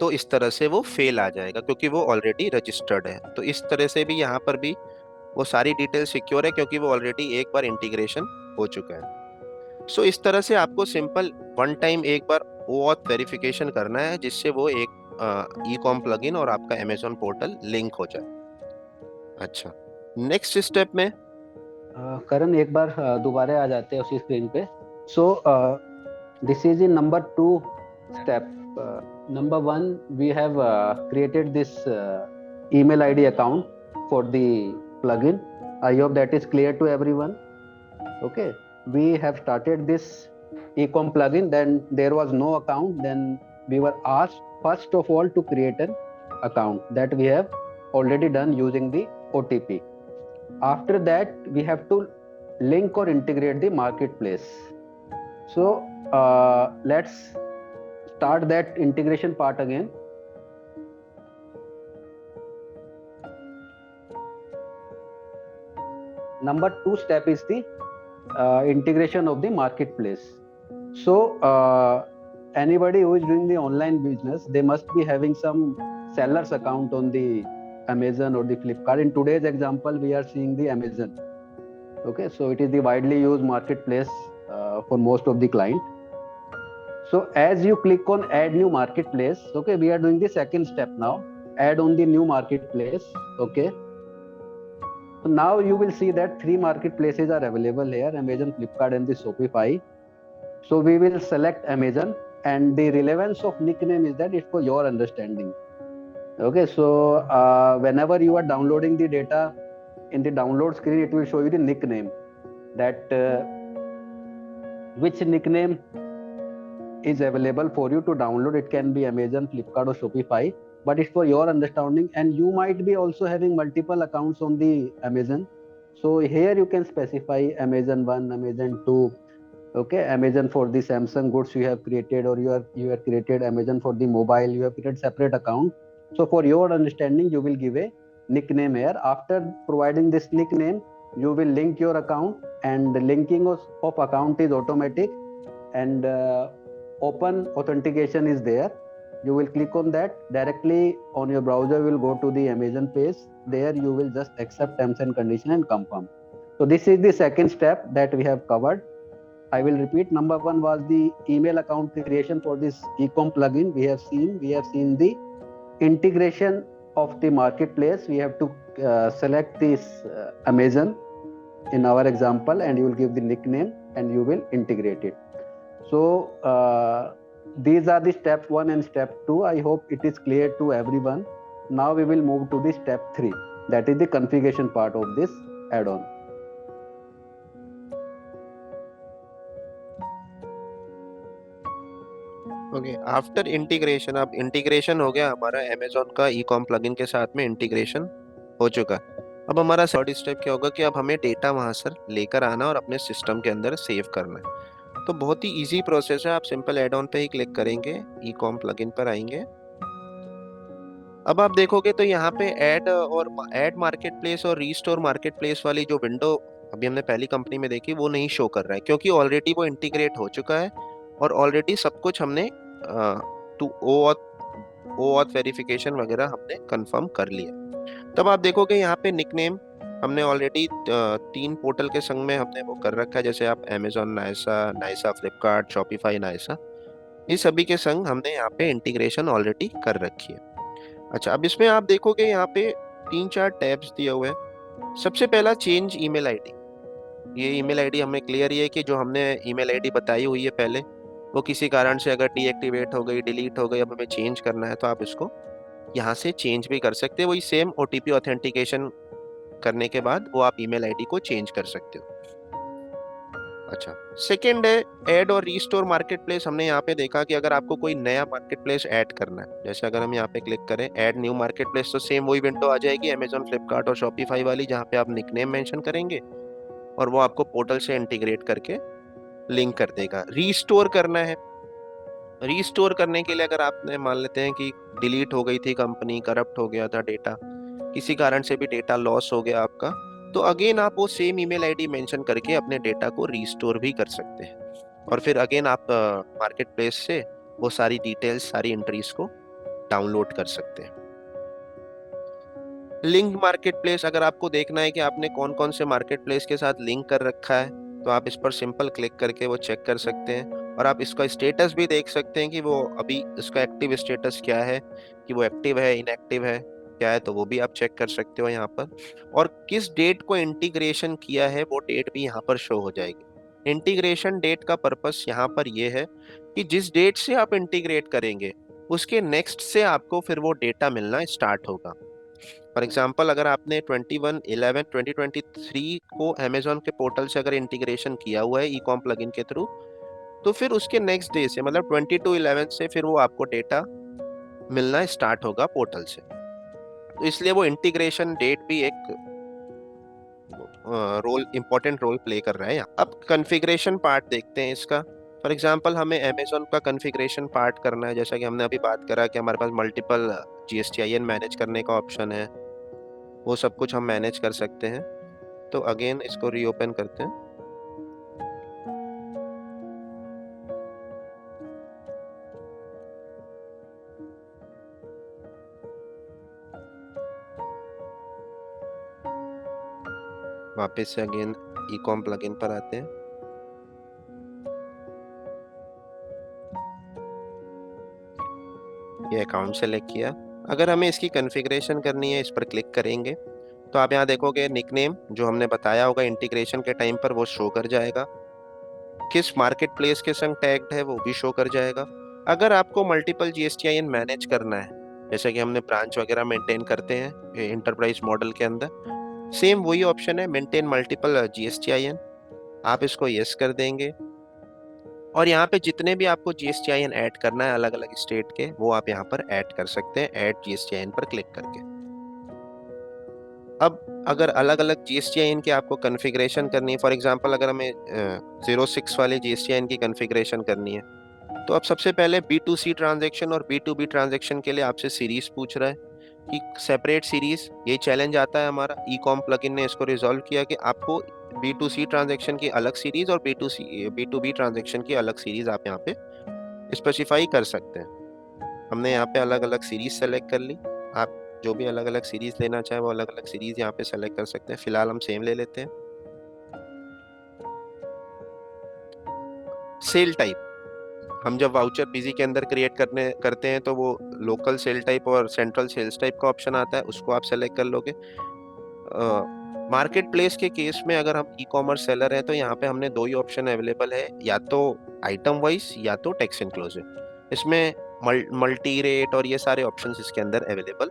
तो इस तरह से वो फेल आ जाएगा क्योंकि वो ऑलरेडी रजिस्टर्ड है। तो इस तरह से भी यहाँ पर भी वो सारी डिटेल सिक्योर है क्योंकि वो ऑलरेडी एक बार इंटीग्रेशन हो चुका है। सो इस तरह से आपको सिंपल वन टाइम एक बार OAuth वेरिफिकेशन करना है, जिससे वो एक ई कॉम प्लगइन और आपका अमेजोन पोर्टल लिंक हो जाए। अच्छा, नेक्स्ट स्टेप में करण एक बार दोबारा आ जाते हैं उसी स्क्रीन पे. सो this is in number 2 step. Number 1, we have created this email id account for the plugin. I hope that is clear to everyone. Okay, we have started this ecom plugin, then there was no account, then we were asked first of all to create an account. That we have already done using the OTP. After that we have to link or integrate the marketplace. So let's start that integration part again. Number 2 step is the integration of the marketplace. So anybody who is doing the online business, they must be having some seller's account on the Amazon or the Flipkart. In today's example we are seeing the Amazon. Okay, so it is the widely used marketplace for most of the client. So as you click on add new marketplace, okay, we are doing the second step now. Add on the new marketplace. Okay, so now you will see that 3 marketplaces are available here: Amazon, Flipkart and the Shopify. So we will select Amazon, and the relevance of nickname is that it's for your understanding. Okay, so whenever you are downloading the data, in the download screen it will show you the nickname, that which nickname is available for you to download. It can be Amazon, Flipkart or Shopify, but it's for your understanding, and you might be also having multiple accounts on the Amazon. So here you can specify Amazon 1, Amazon 2. Okay, Amazon for the Samsung goods you have created, or you have created Amazon for the mobile, you have created separate account. So for your understanding you will give a nickname here. After providing this nickname, you will link your account, and the linking of account is automatic, and open authentication is there. You will click on that directly on your browser, will go to the Amazon page. There you will just accept terms and conditions and confirm. So this is the second step that we have covered. I will repeat. Number 1 was the email account creation for this ecom plugin. We have seen the integration of the marketplace. We have to select this Amazon in our example, and you will give the nickname and you will integrate it. So these are the step 1 and step 2. I hope it is clear to everyone. Now we will move to the step 3, that is the configuration part of this add-on. Okay, after integration, अब integration हो गया हमारा Amazon का e com plugin के साथ में integration हो चुका। अब हमारा थर्ड स्टेप क्या होगा कि अब हमें डेटा वहां से लेकर आना और अपने सिस्टम के अंदर सेव करना है। तो बहुत ही इजी प्रोसेस है। आप सिंपल एड ऑन पे ही क्लिक करेंगे, ई कॉम प्लगइन पर आएंगे। अब आप देखोगे तो यहाँ पे ऐड मार्केट प्लेस और रीस्टोर मार्केट प्लेस वाली जो विंडो अभी हमने पहली कंपनी में देखी वो नहीं शो कर रहा है, क्योंकि ऑलरेडी वो इंटीग्रेट हो चुका है और ऑलरेडी सब कुछ हमने टू OAuth वेरिफिकेशन वगैरह हमने कंफर्म कर लिया। तब आप देखोगे यहाँ पे निकनेम हमने ऑलरेडी 3 पोर्टल के संग में हमने वो कर रखा है, जैसे आप अमेजोन नाइसा, फ्लिपकार्ट, शॉपिफाई नाइसा, इस सभी के संग हमने यहाँ पे इंटीग्रेशन ऑलरेडी कर रखी है। अच्छा, अब इसमें आप देखोगे यहाँ पे 3-4 टैब्स दिए हुए हैं। सबसे पहला चेंज ईमेल आईडी। ये ईमेल आईडी हमें क्लियर ही है कि जो हमने ईमेल आईडी बताई हुई है पहले, वो किसी कारण से अगर डीएक्टिवेट हो गई, डिलीट हो गई, अब हमें चेंज करना है तो आप इसको यहाँ से चेंज भी कर सकते हैं। वही सेम ओटीपी ऑथेंटिकेशन करने के बाद वो आप ईमेल आईडी को चेंज कर सकते हो। अच्छा, सेकंड है ऐड और रीस्टोर मार्केटप्लेस। हमने यहाँ पे देखा कि अगर आपको कोई नया मार्केटप्लेस ऐड करना है, जैसे अगर हम यहाँ पे क्लिक करें ऐड न्यू मार्केटप्लेस, तो सेम वही विंडो आ जाएगी अमेजोन, फ्लिपकार्ट और शॉपिफाई वाली, जहाँ पे आप निकनेम मेंशन करेंगे और वो आपको पोर्टल से इंटीग्रेट करके लिंक कर देगा। रीस्टोर करना है, रीस्टोर करने के लिए अगर आपने मान लेते हैं कि डिलीट हो गई थी कंपनी, करप्ट हो गया था डेटा, किसी कारण से भी डेटा लॉस हो गया आपका, तो अगेन आप वो सेम ईमेल आईडी मेंशन करके अपने डेटा को रीस्टोर भी कर सकते हैं और फिर अगेन आप मार्केट प्लेस से वो सारी डिटेल्स, सारी एंट्रीज को डाउनलोड कर सकते हैं। लिंक मार्केट प्लेस, अगर आपको देखना है कि आपने कौन कौन से मार्केट प्लेस के साथ लिंक कर रखा है, तो आप इस पर सिंपल क्लिक करके वो चेक कर सकते हैं और आप इसका स्टेटस भी देख सकते हैं कि वो अभी इसका एक्टिव स्टेटस क्या है, कि वो एक्टिव है, इनएक्टिव है, क्या है, तो वो भी आप चेक कर सकते हो यहाँ पर। और किस डेट को इंटीग्रेशन किया है वो डेट भी यहाँ पर शो हो जाएगी। इंटीग्रेशन डेट का पर्पस यहाँ पर ये है कि जिस डेट से आप इंटीग्रेट करेंगे उसके नेक्स्ट से आपको फिर वो डेटा मिलना स्टार्ट होगा। फॉर एग्जाम्पल, अगर आपने 21/11/2023 को अमेजोन के पोर्टल से अगर इंटीग्रेशन किया हुआ है ई कॉम प्लगइन के थ्रू, तो फिर उसके नेक्स्ट डे से मतलब 22/11 से फिर वो आपको डेटा मिलना स्टार्ट होगा पोर्टल से। तो इसलिए वो इंटीग्रेशन डेट भी एक इंपॉर्टेंट रोल प्ले कर रहा है यहाँ। अब कॉन्फ़िगरेशन पार्ट देखते हैं इसका। फॉर एग्जांपल, हमें अमेजोन का कॉन्फ़िगरेशन पार्ट करना है, जैसा कि हमने अभी बात करा कि हमारे पास मल्टीपल GSTIN मैनेज करने का ऑप्शन है, वो सब कुछ हम मैनेज कर सकते हैं। तो अगेन इसको रीओपन करते हैं। वापस से अगेन ई कॉम प्लगइन पर आते हैं। ये अकाउंट सेलेक्ट किया। अगर हमें इसकी कॉन्फ़िगरेशन करनी है, इस पर क्लिक करेंगे तो आप यहाँ देखोगे निकनेम जो हमने बताया होगा इंटीग्रेशन के टाइम पर वो शो कर जाएगा। किस मार्केट प्लेस के संग टैग्ड है वो भी शो कर जाएगा। अगर आपको मल्टीपल GSTIN मैनेज करना है, जैसे कि हमने ब्रांच वगैरह मेंटेन करते हैं इंटरप्राइज मॉडल के अंदर, सेम वही ऑप्शन है मेंटेन मल्टीपल GSTIN। आप इसको यस कर देंगे और यहाँ पे जितने भी आपको GSTIN ऐड करना है अलग अलग स्टेट के, वो आप यहाँ पर ऐड कर सकते हैं ऐड GSTIN पर क्लिक करके। अब अगर अलग अलग GSTIN की आपको कॉन्फ़िगरेशन करनी है, फॉर एग्जांपल अगर हमें 06 वाले GSTIN की कॉन्फ़िगरेशन करनी है, तो अब सबसे पहले B2C ट्रांजैक्शन और B2B ट्रांजैक्शन के लिए आपसे सीरीज पूछ रहा है कि सेपरेट सीरीज। ये चैलेंज आता है हमारा, ई कॉम प्लगइन ने इसको रिजॉल्व किया कि आपको B2C ट्रांजैक्शन की अलग सीरीज और B2B ट्रांजैक्शन की अलग सीरीज आप यहाँ पे स्पेसिफाई कर सकते हैं। हमने यहाँ पे अलग अलग सीरीज सेलेक्ट कर ली। आप जो भी अलग अलग सीरीज लेना चाहे वो अलग अलग सीरीज यहाँ पे सेलेक्ट कर सकते हैं। फिलहाल हम सेम ले लेते हैं। सेल टाइप, हम जब वाउचर बिजी के अंदर क्रिएट करते हैं तो वो लोकल सेल टाइप और सेंट्रल सेल्स टाइप का ऑप्शन आता है, उसको आप सेलेक्ट कर लोगे। मार्केट प्लेस के केस में अगर हम ई कॉमर्स सेलर हैं तो यहाँ पे हमने दो ही ऑप्शन अवेलेबल है, या तो आइटम वाइज या तो टैक्स इंक्लूसिव। इसमें मल्टी रेट और ये सारे ऑप्शंस इसके अंदर अवेलेबल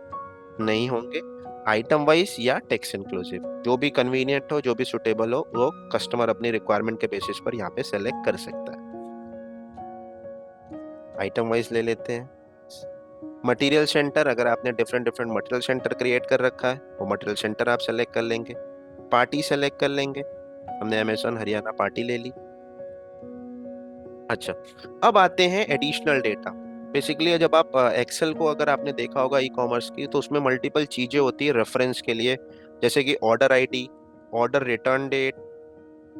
नहीं होंगे। आइटम वाइज या टैक्स इंक्लूसिव, जो भी कन्वीनियंट हो, जो भी सुटेबल हो, वो कस्टमर अपनी रिक्वायरमेंट के बेसिस पर यहाँ पे सेलेक्ट कर सकता है। आइटम वाइज ले लेते हैं। मटेरियल सेंटर, अगर आपने different different material centre create कर रखा है वो मटेरियल सेंटर आप सेलेक्ट कर लेंगे। पार्टी सेलेक्ट कर लेंगे, हमने अमेजोन हरियाणा पार्टी ले ली। अच्छा, अब आते हैं एडिशनल डेटा। बेसिकली जब आप एक्सेल को अगर आपने देखा होगा ई कॉमर्स की, तो उसमें मल्टीपल चीजें होती है रेफरेंस के लिए, जैसे कि order ID, order return date,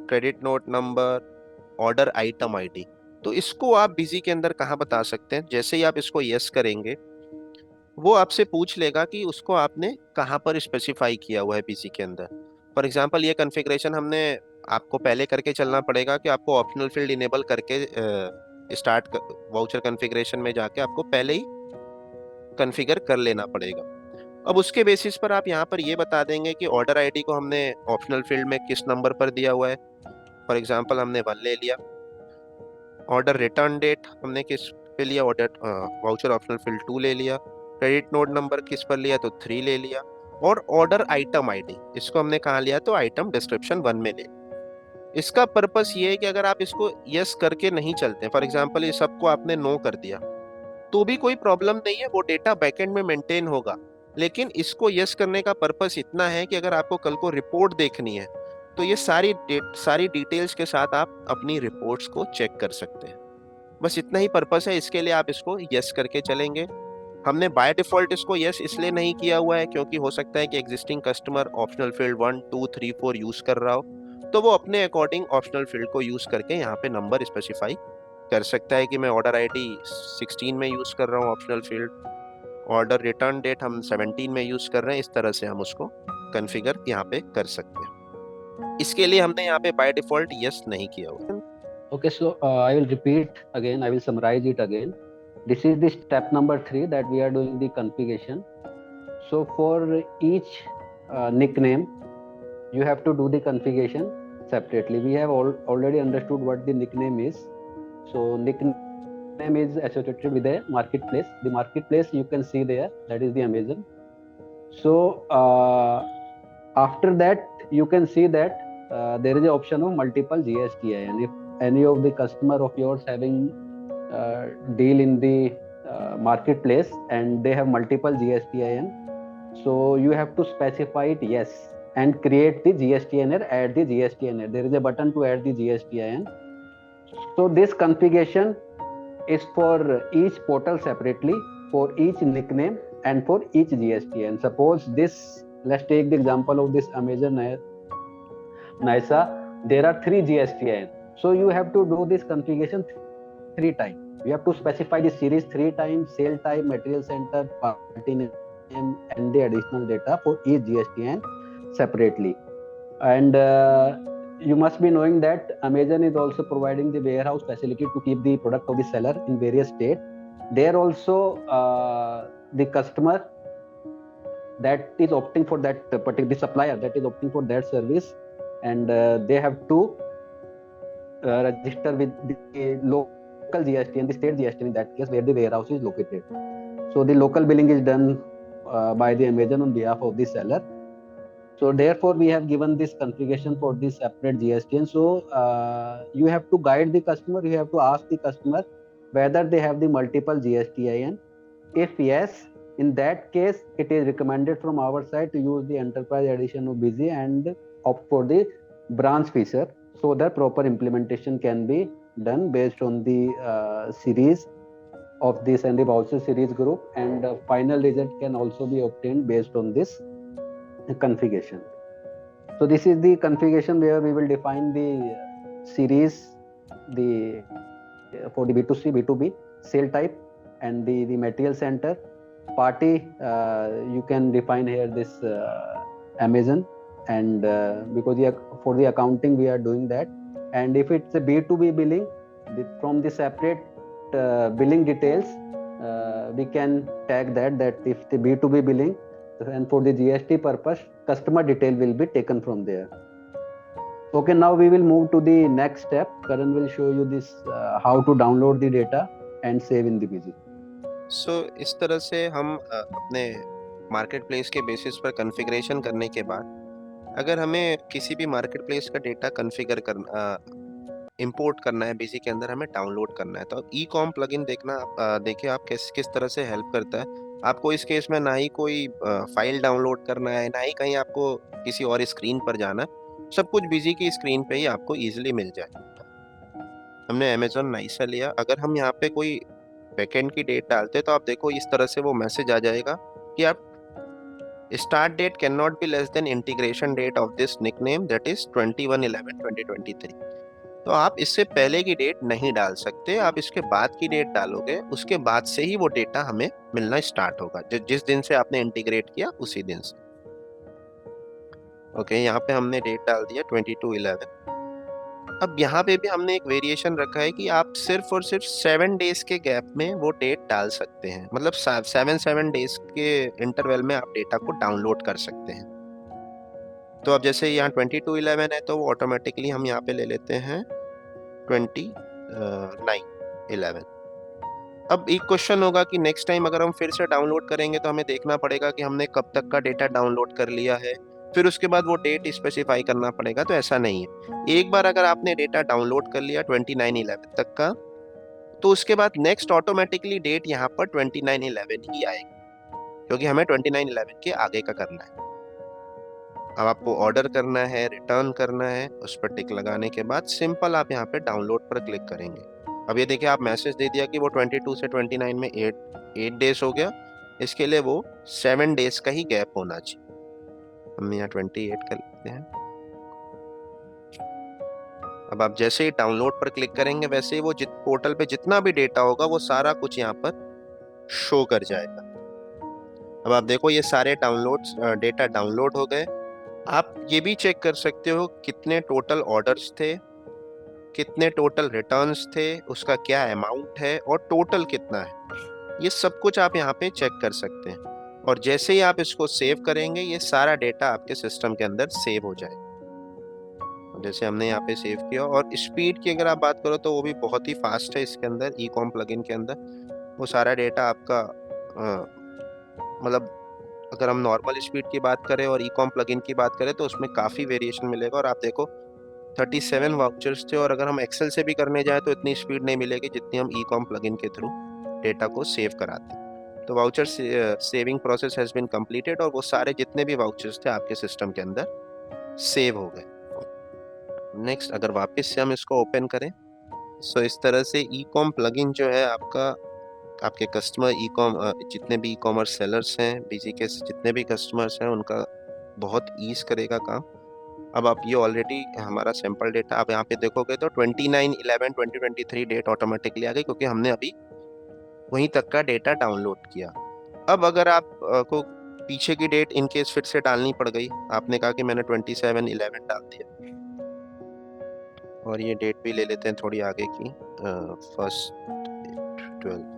credit note number, order item ID. तो इसको आप बिजी के अंदर कहाँ बता सकते हैं? जैसे ही आप इसको यस करेंगे वो आपसे पूछ लेगा कि उसको आपने कहाँ पर स्पेसिफाई किया हुआ है बिजी के अंदर। फॉर एग्जांपल, ये कॉन्फ़िगरेशन हमने आपको पहले करके चलना पड़ेगा कि आपको ऑप्शनल फील्ड इनेबल करके स्टार्ट वाउचर कॉन्फ़िगरेशन में जाके आपको पहले ही कॉन्फ़िगर कर लेना पड़ेगा। अब उसके बेसिस पर आप यहाँ पर ये बता देंगे कि ऑर्डर आईडी को हमने ऑप्शनल फील्ड में किस नंबर पर दिया हुआ है। फॉर एग्जांपल हमने 1 ले लिया। ऑर्डर रिटर्न डेट हमने किस पे लिया, ऑर्डर वाउचर ऑप्शनल फील्ड 2 ले लिया। क्रेडिट नोट नंबर किस पर लिया, तो 3 ले लिया। और ऑर्डर आइटम आईडी इसको हमने कहाँ लिया, तो आइटम डिस्क्रिप्शन 1 में ले। इसका पर्पस ये है कि अगर आप इसको यस करके नहीं चलते, फॉर एग्जांपल ये सबको आपने नो कर दिया, तो भी कोई प्रॉब्लम नहीं है, वो डेटा बैकएंड में मेंटेन होगा। लेकिन इसको यस करने का पर्पस इतना है कि अगर आपको कल को रिपोर्ट देखनी है तो ये सारी डिटेल्स के साथ आप अपनी रिपोर्ट्स को चेक कर सकते हैं। बस इतना ही पर्पस है, इसके लिए आप इसको यस करके चलेंगे। हमने बाय डिफॉल्ट इसको यस इसलिए नहीं किया हुआ है क्योंकि हो सकता है कि existing customer optional field 1 2 3 4 use कर रहा हो, तो वो अपने अकॉर्डिंग ऑप्शनल फील्ड को यूज करके यहाँ पे नंबर स्पेसिफाई कर सकता है कि मैं ऑर्डर आईडी 16 में यूज कर रहा हूँ optional field, order return date हम 17 में यूज कर रहे हैं। इस तरह से हम उसको कॉन्फ़िगर यहाँ पे कर सकते हैं। इसके लिए हमने यहाँ पे बाय डिफॉल्ट यस नहीं किया हुआ। Okay, so I will repeat again. I will summarize it again. This is the step number 3 that we are doing the configuration. So for each nickname, you have to do the configuration separately. We have already understood what the nickname is. So nickname is associated with a marketplace. The marketplace you can see there, that is the Amazon. So after that, you can see that there is an option of multiple GSTIN. If any of the customer of yours having deal in the marketplace and they have multiple GSTIN, so you have to specify it yes and create the GSTIN, add the GSTIN. There is a button to add the GSTIN. So this configuration is for each portal separately, for each nickname and for each GSTIN. Suppose this, let's take the example of this Amazon NISA. There are 3 GSTIN. So you have to do this configuration 3 times. You have to specify the series 3 times, sale type, material center, party name, and the additional data for each GSTIN separately. And you must be knowing that Amazon is also providing the warehouse facility to keep the product of the seller in various states. There also the customer that is opting for that particular supplier that is opting for that service, and they have to register with the local GST and the state GST in that case where the warehouse is located. So the local billing is done by the Amazon on behalf of the seller. So therefore, we have given this configuration for this separate GSTN. So you have to guide the customer. You have to ask the customer whether they have the multiple GSTIN. If yes, in that case, it is recommended from our side to use the enterprise edition of Busy and opt for the branch feature, so that proper implementation can be done based on the series of this and the voucher series group, and final result can also be obtained based on this configuration. So this is the configuration where we will define the series, the for the B2C, B2B, sale type, and the material center. Party, you can define here this Amazon, and because for the accounting we are doing that. And if it's a B2B billing, from the separate billing details, we can tag that if the B2B billing, and for the GST purpose, customer detail will be taken from there. Okay, now we will move to the next step. Karan will show you this how to download the data and save in the Busy. सो इस तरह से हम अपने market place के basis पर configuration करने के बाद अगर हमें किसी भी मार्केट प्लेस का डेटा कॉन्फ़िगर करना इंपोर्ट करना है बिजी के अंदर, हमें डाउनलोड करना है, तो ई कॉम प्लगइन देखिए आप किस तरह से हेल्प करता है। आपको इस केस में ना ही कोई फाइल डाउनलोड करना है, ना ही कहीं आपको किसी और स्क्रीन पर जाना, सब कुछ बिजी की स्क्रीन पे ही आपको इजीली मिल जाए। हमने अमेजोन नाइसा लिया, अगर हम यहाँ पे कोई बैकएंड की डेट डालते तो आप देखो इस तरह से वो मैसेज आ जाएगा कि आप start date can not be less than integration date of this nickname, that is 21/11/2023। तो आप इससे पहले की डेट नहीं डाल सकते, आप इसके बाद की डेट डालोगे, उसके बाद से ही वो डेटा हमें मिलना स्टार्ट होगा, जिस दिन से आपने इंटीग्रेट किया उसी दिन से। ओके, यहाँ पे हमने डेट डाल दिया 22/11। अब यहाँ पे भी हमने एक वेरिएशन रखा है कि आप सिर्फ और सिर्फ 7 डेज के गैप में वो डेट डाल सकते हैं, मतलब 7 डेज के इंटरवल में आप डेटा को डाउनलोड कर सकते हैं। तो अब जैसे यहाँ 22/11 है तो वो ऑटोमेटिकली हम यहाँ पे ले लेते हैं 29/11। अब एक क्वेश्चन होगा कि नेक्स्ट टाइम अगर हम फिर से डाउनलोड करेंगे तो हमें देखना पड़ेगा कि हमने कब तक का डेटा डाउनलोड कर लिया है, फिर उसके बाद वो डेट स्पेसिफाई करना पड़ेगा। तो ऐसा नहीं है, एक बार अगर आपने डेटा डाउनलोड कर लिया 29/11 तक का, तो उसके बाद नेक्स्ट ऑटोमेटिकली डेट यहाँ पर 29/11 ही आएगी, क्योंकि हमें 29/11 के आगे का करना है। अब आपको ऑर्डर करना है, रिटर्न करना है, उस पर टिक लगाने के बाद सिंपल आप यहाँ पे डाउनलोड पर क्लिक करेंगे। अब ये देखिए, आप मैसेज दे दिया कि वो 22 से 29 में 8 डेज हो गया, इसके लिए वो 7 डेज का ही गैप होना चाहिए। हम यहाँ 28 कर लेते हैं। अब आप जैसे ही डाउनलोड पर क्लिक करेंगे वैसे ही वो पोर्टल पे जितना भी डेटा होगा वो सारा कुछ यहाँ पर शो कर जाएगा। अब आप देखो ये सारे डेटा डाउनलोड हो गए। आप ये भी चेक कर सकते हो कितने टोटल ऑर्डर्स थे, कितने टोटल रिटर्न्स थे, उसका क्या अमाउंट है और टोटल कितना है, ये सब कुछ आप यहाँ पे चेक कर सकते हैं। और जैसे ही आप इसको सेव करेंगे ये सारा डेटा आपके सिस्टम के अंदर सेव हो जाएगा। जैसे हमने यहाँ पे सेव किया, और स्पीड की अगर आप बात करो तो वो भी बहुत ही फास्ट है इसके अंदर, ई कॉम प्लगइन के अंदर। वो सारा डेटा आपका मतलब अगर हम नॉर्मल स्पीड की बात करें और ई कॉम प्लगइन की बात करें तो उसमें काफ़ी वेरिएशन मिलेगा। और आप देखो 37 वाउचर्स थे, और अगर हम एक्सेल से भी करने जाए तो इतनी स्पीड नहीं मिलेगी जितनी हम ई कॉम प्लगइन के थ्रू डेटा को सेव कराते हैं। तो voucher saving process has been completed, और वो सारे जितने भी वाउचर्स थे आपके सिस्टम के अंदर सेव हो गए। नेक्स्ट अगर वापस से हम इसको ओपन करें, सो इस तरह से ई कॉम प्लगइन जो है आपका आपके कस्टमर ई कॉम जितने भी ई कॉमर्स सेलर्स हैं, बिजी के जितने भी कस्टमर्स हैं, उनका बहुत ईज करेगा काम। अब आप ये ऑलरेडी हमारा सैंपल डेटा आप यहाँ पे देखोगे तो 29/11/2023 डेट ऑटोमेटिकली आ गई, क्योंकि हमने अभी वहीं तक का डेटा डाउनलोड किया। अब अगर आप को पीछे की डेट इनकेस फिर से डालनी पड़ गई, आपने कहा कि मैंने 27/11 डाल दिया, और ये डेट भी ले लेते हैं थोड़ी आगे की, 1/12।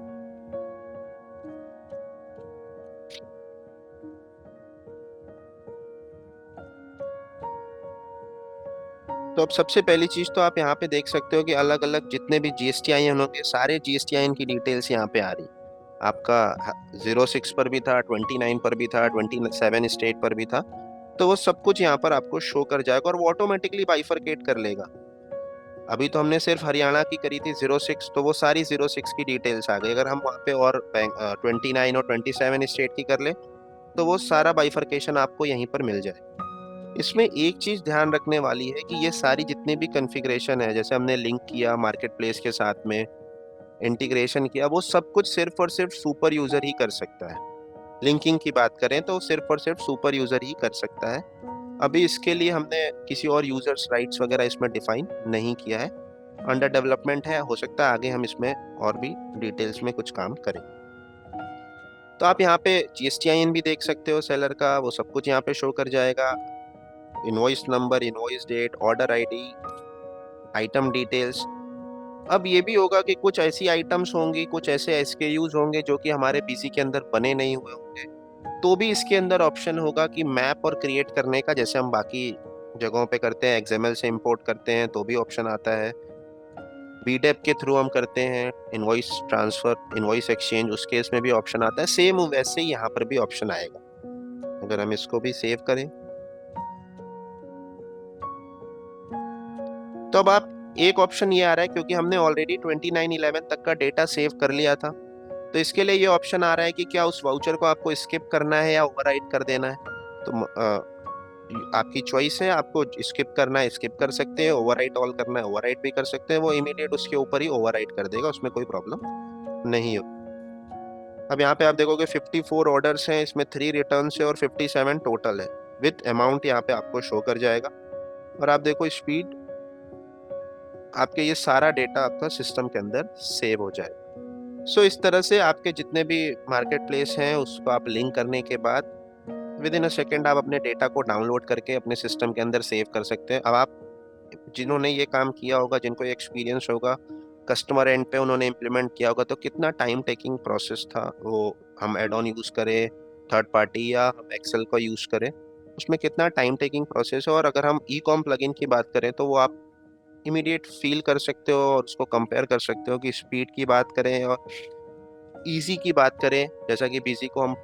तो अब सबसे पहली चीज तो आप यहाँ पे देख सकते हो कि अलग अलग जितने भी GSTIN होंगे, सारे GSTIN की डिटेल्स यहाँ पे आ रही। आपका 06 पर भी था, 29 पर भी था, 27 स्टेट पर भी था। तो वो सब कुछ यहाँ पर आपको शो कर जाएगा, और वो ऑटोमेटिकली बाइफरकेट कर लेगा। अभी तो हमने सिर्फ हरियाणा की करी थी 06, तो वो सारी 06 की डिटेल्स आ गई। अगर हम वहाँ पे और 29 और 27 स्टेट की कर ले तो वो सारा बाइफरकेशन आपको यहीं पर मिल जाए। इसमें एक चीज ध्यान रखने वाली है कि ये सारी जितनी भी कॉन्फ़िगरेशन है, जैसे हमने लिंक किया मार्केट प्लेस के साथ में, इंटीग्रेशन किया, वो सब कुछ सिर्फ और सिर्फ सुपर यूजर ही कर सकता है। लिंकिंग की बात करें तो सिर्फ और सिर्फ सुपर यूजर ही कर सकता है। अभी इसके लिए हमने किसी और यूजर्स राइट्स वगैरह इसमें डिफाइन नहीं किया है, अंडर डेवलपमेंट है। हो सकता है आगे हम इसमें और भी डिटेल्स में कुछ काम करें। तो आप यहाँ पे GSTIN भी देख सकते हो सेलर का, वो सब कुछ यहाँ पे शो कर जाएगा। Invoice number, invoice date, order ID, item details. अब ये भी होगा कि कुछ ऐसी आइटम्स होंगी, कुछ ऐसे SKUs होंगे जो कि हमारे पीसी के अंदर बने नहीं हुए होंगे, तो भी इसके अंदर ऑप्शन होगा कि मैप और क्रिएट करने का, जैसे हम बाकी जगहों पे करते हैं, XML से इंपोर्ट करते हैं तो भी ऑप्शन आता है। BDEP के थ्रू हम करते हैं इनवॉइस ट्रांसफर, इनवॉइस एक्सचेंज, उस केस में भी ऑप्शन आता है। सेम वैसे ही यहाँ पर भी ऑप्शन आएगा। अगर हम इसको भी सेव करें तो अब आप एक ऑप्शन ये आ रहा है, क्योंकि हमने ऑलरेडी 29/11 तक का डेटा सेव कर लिया था, तो इसके लिए ये ऑप्शन आ रहा है कि क्या उस वाउचर को आपको स्किप करना है या ओवरराइट कर देना है। तो आपकी चॉइस है, आपको स्किप करना है स्किप कर सकते हैं, ओवरराइट ऑल करना है ओवरराइट भी कर सकते हैं। वो इमीडिएट उसके ऊपर ही ओवरराइट कर देगा, उसमें कोई प्रॉब्लम नहीं हो। अब यहाँ पे आप देखोगे 54 ऑर्डर्स हैं, इसमें 3 रिटर्न है और 57 टोटल है। विथ अमाउंट यहाँ पे आपको शो कर जाएगा। और आप देखो स्पीड, आपके ये सारा डेटा आपका सिस्टम के अंदर सेव हो जाएगा। सो इस तरह से आपके जितने भी मार्केट प्लेस हैं उसको आप लिंक करने के बाद विद इन अ सेकेंड आप अपने डेटा को डाउनलोड करके अपने सिस्टम के अंदर सेव कर सकते हैं। अब आप जिन्होंने ये काम किया होगा, जिनको एक्सपीरियंस होगा, कस्टमर एंड पे उन्होंने इम्प्लीमेंट किया होगा, तो कितना टाइम टेकिंग प्रोसेस था वो, हम एड ऑन यूज़ करें थर्ड पार्टी या हम एक्सेल का यूज़ करें, उसमें कितना टाइम टेकिंग प्रोसेस है। और अगर हम ई कॉम प्लगइन की बात करें तो वो आप इमीडिएट फील कर सकते हो और उसको कंपेयर कर सकते हो कि स्पीड की बात करें और इजी की बात करें। जैसा कि बिजी को हम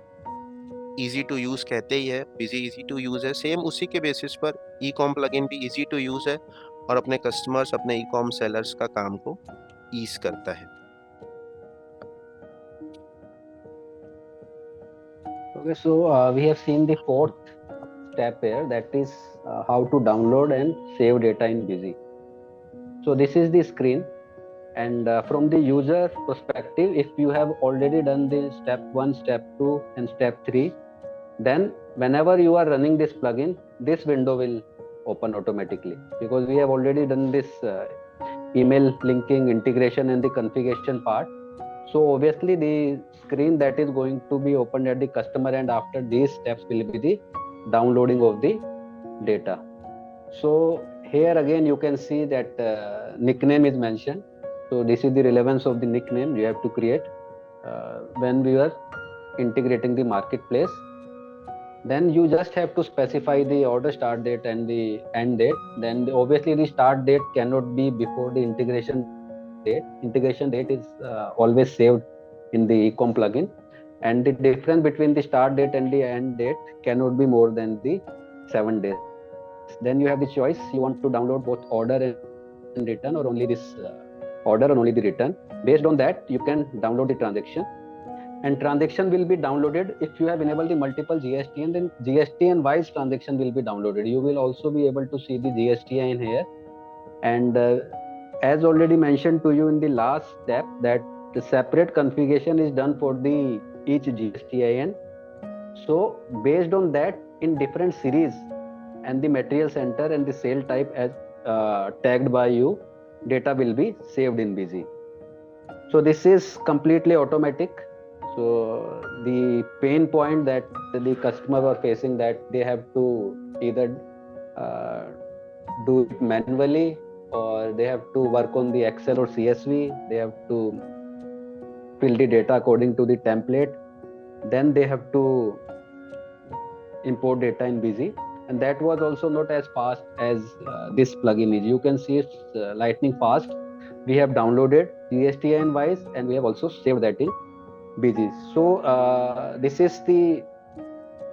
इजी टू यूज कहते ही है, बिजी इजी टू यूज है, सेम उसी के बेसिस पर ई कॉम प्लगइन भी इजी टू यूज है और अपने कस्टमर्स, अपने ई कॉम सेलर्स का काम को ईज करता है। Okay, so we have seen the fourth step here, that is how to download and save data in Busy. So this is the screen, and from the user perspective, if you have already done the step 1, step 2 and step 3, then whenever you are running this plugin, this window will open automatically, because we have already done this email linking, integration and the configuration part. So obviously the screen that is going to be opened at the customer end after these steps will be the downloading of the data. So here again you can see that nickname is mentioned. So this is the relevance of the nickname you have to create when we are integrating the marketplace, then you just have to specify the order start date and the end date. Then obviously the start date cannot be before the integration date. Integration date is always saved in the ecom plugin, and the difference between the start date and the end date cannot be more than the 7 days. Then you have the choice, you want to download both order and return, or only this order or only the return. Based on that, you can download the transaction, and transaction will be downloaded if you have enabled the multiple GSTN. Then GSTN wise transaction will be downloaded. You will also be able to see the GSTN in here. And as already mentioned to you in the last step, that the separate configuration is done for the each GSTIN. So based on that, in different series and the material center and the sale type as tagged by you, data will be saved in Busy. So this is completely automatic. So the pain point that the customer were facing, that they have to either uh, do it manually, or they have to work on the Excel or CSV. They have to fill the data according to the template. Then they have to import data in Busy, and that was also not as fast as this plugin is. You can see it's lightning fast. We have downloaded GSTN wise, and we have also saved that in Busy. So this is the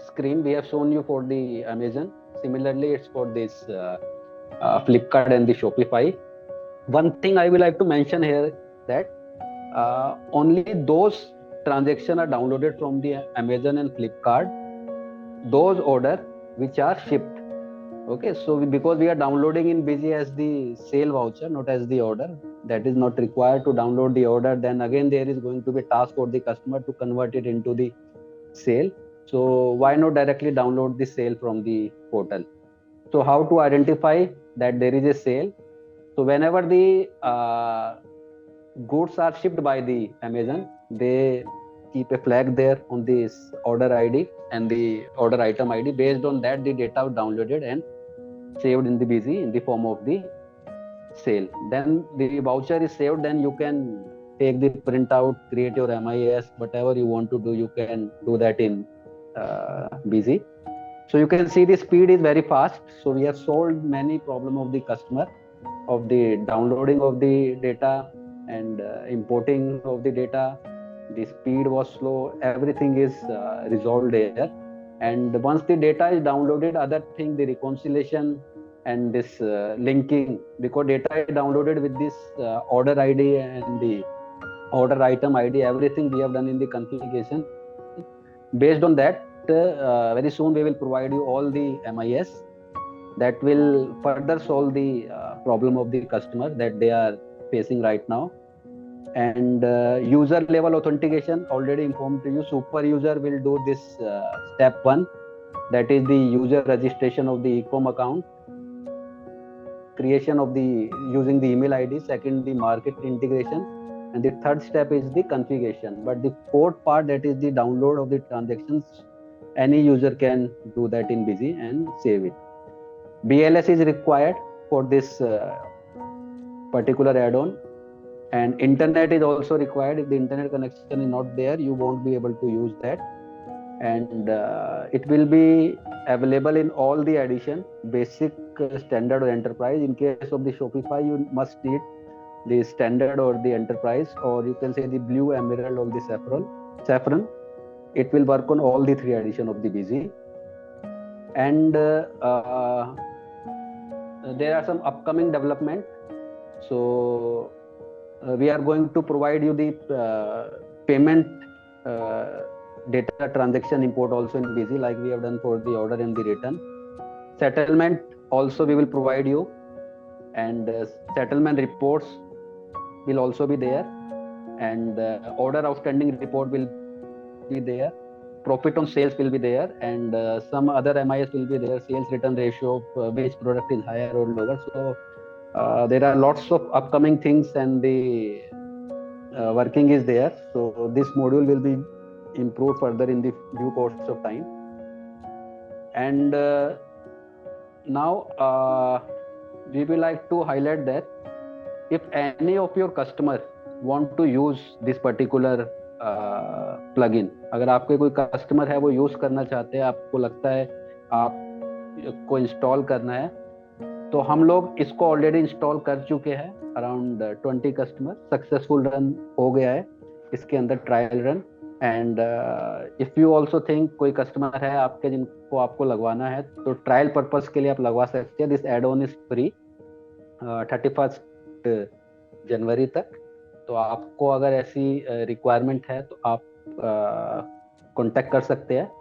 screen we have shown you for the Amazon. Similarly, it's for this Flipkart and the Shopify. One thing I would like to mention here, that only those transactions are downloaded from the Amazon and Flipkart, those order which are shipped. Okay, so because we are downloading in Busy as the sale voucher, not as the order, that is not required to download the order. Then again, there is going to be a task for the customer to convert it into the sale. So why not directly download the sale from the portal? So how to identify that there is a sale? So whenever the goods are shipped by the Amazon, they keep a flag there on this order ID and the order item ID. Based on that, the data is downloaded and saved in the Busy in the form of the sale. Then the voucher is saved. Then you can take the printout, create your MIS, whatever you want to do, you can do that in Busy. So you can see the speed is very fast. So we have solved many problem of the customer, of the downloading of the data and importing of the data. The speed was slow. Everything is resolved there. And once the data is downloaded, other thing, the reconciliation and this linking, because data is downloaded with this order ID and the order item ID, everything we have done in the configuration. Based on that, very soon we will provide you all the MIS that will further solve the problem of the customer that they are facing right now. And user level authentication, already informed to you, super user will do this step 1, that is the user registration of the ecom account, creation of the using the email ID. Second, the market integration, and the third step is the configuration. But the fourth part, that is the download of the transactions, any user can do that in Busy and save it. BLS is required for this particular add-on, and internet is also required. If the internet connection is not there, you won't be able to use that. And it will be available in all the edition, basic, standard or enterprise. In case of the Shopify, you must need the standard or the enterprise, or you can say the blue, emerald, or the saffron. It will work on all the 3 edition of the Busy. And there are some upcoming development. So we are going to provide you the payment data transaction import also in Busy, like we have done for the order and the return. Settlement also we will provide you, and settlement reports will also be there, and order outstanding report will be there. Profit on sales will be there, and some other MIS will be there. Sales return ratio, which product is higher or lower. So there are lots of upcoming things, and the working is there. So this module will be improved further in the due course of time. And now we will like to highlight that if any of your customers want to use this particular plugin. अगर आपके कोई customer है वो use करना चाहते हैं, आपको लगता है आपको इंस्टॉल करना है, तो हम लोग इसको ऑलरेडी इंस्टॉल कर चुके हैं। अराउंड 20 कस्टमर सक्सेसफुल रन हो गया है इसके अंदर, trial run. And if you also think कोई कस्टमर है आपके जिनको आपको लगवाना है, तो ट्रायल पर्पस के लिए आप लगवा सकते हैं। This add on is free 31 जनवरी तक। तो आपको अगर ऐसी रिक्वायरमेंट है तो आप कांटेक्ट कर सकते हैं।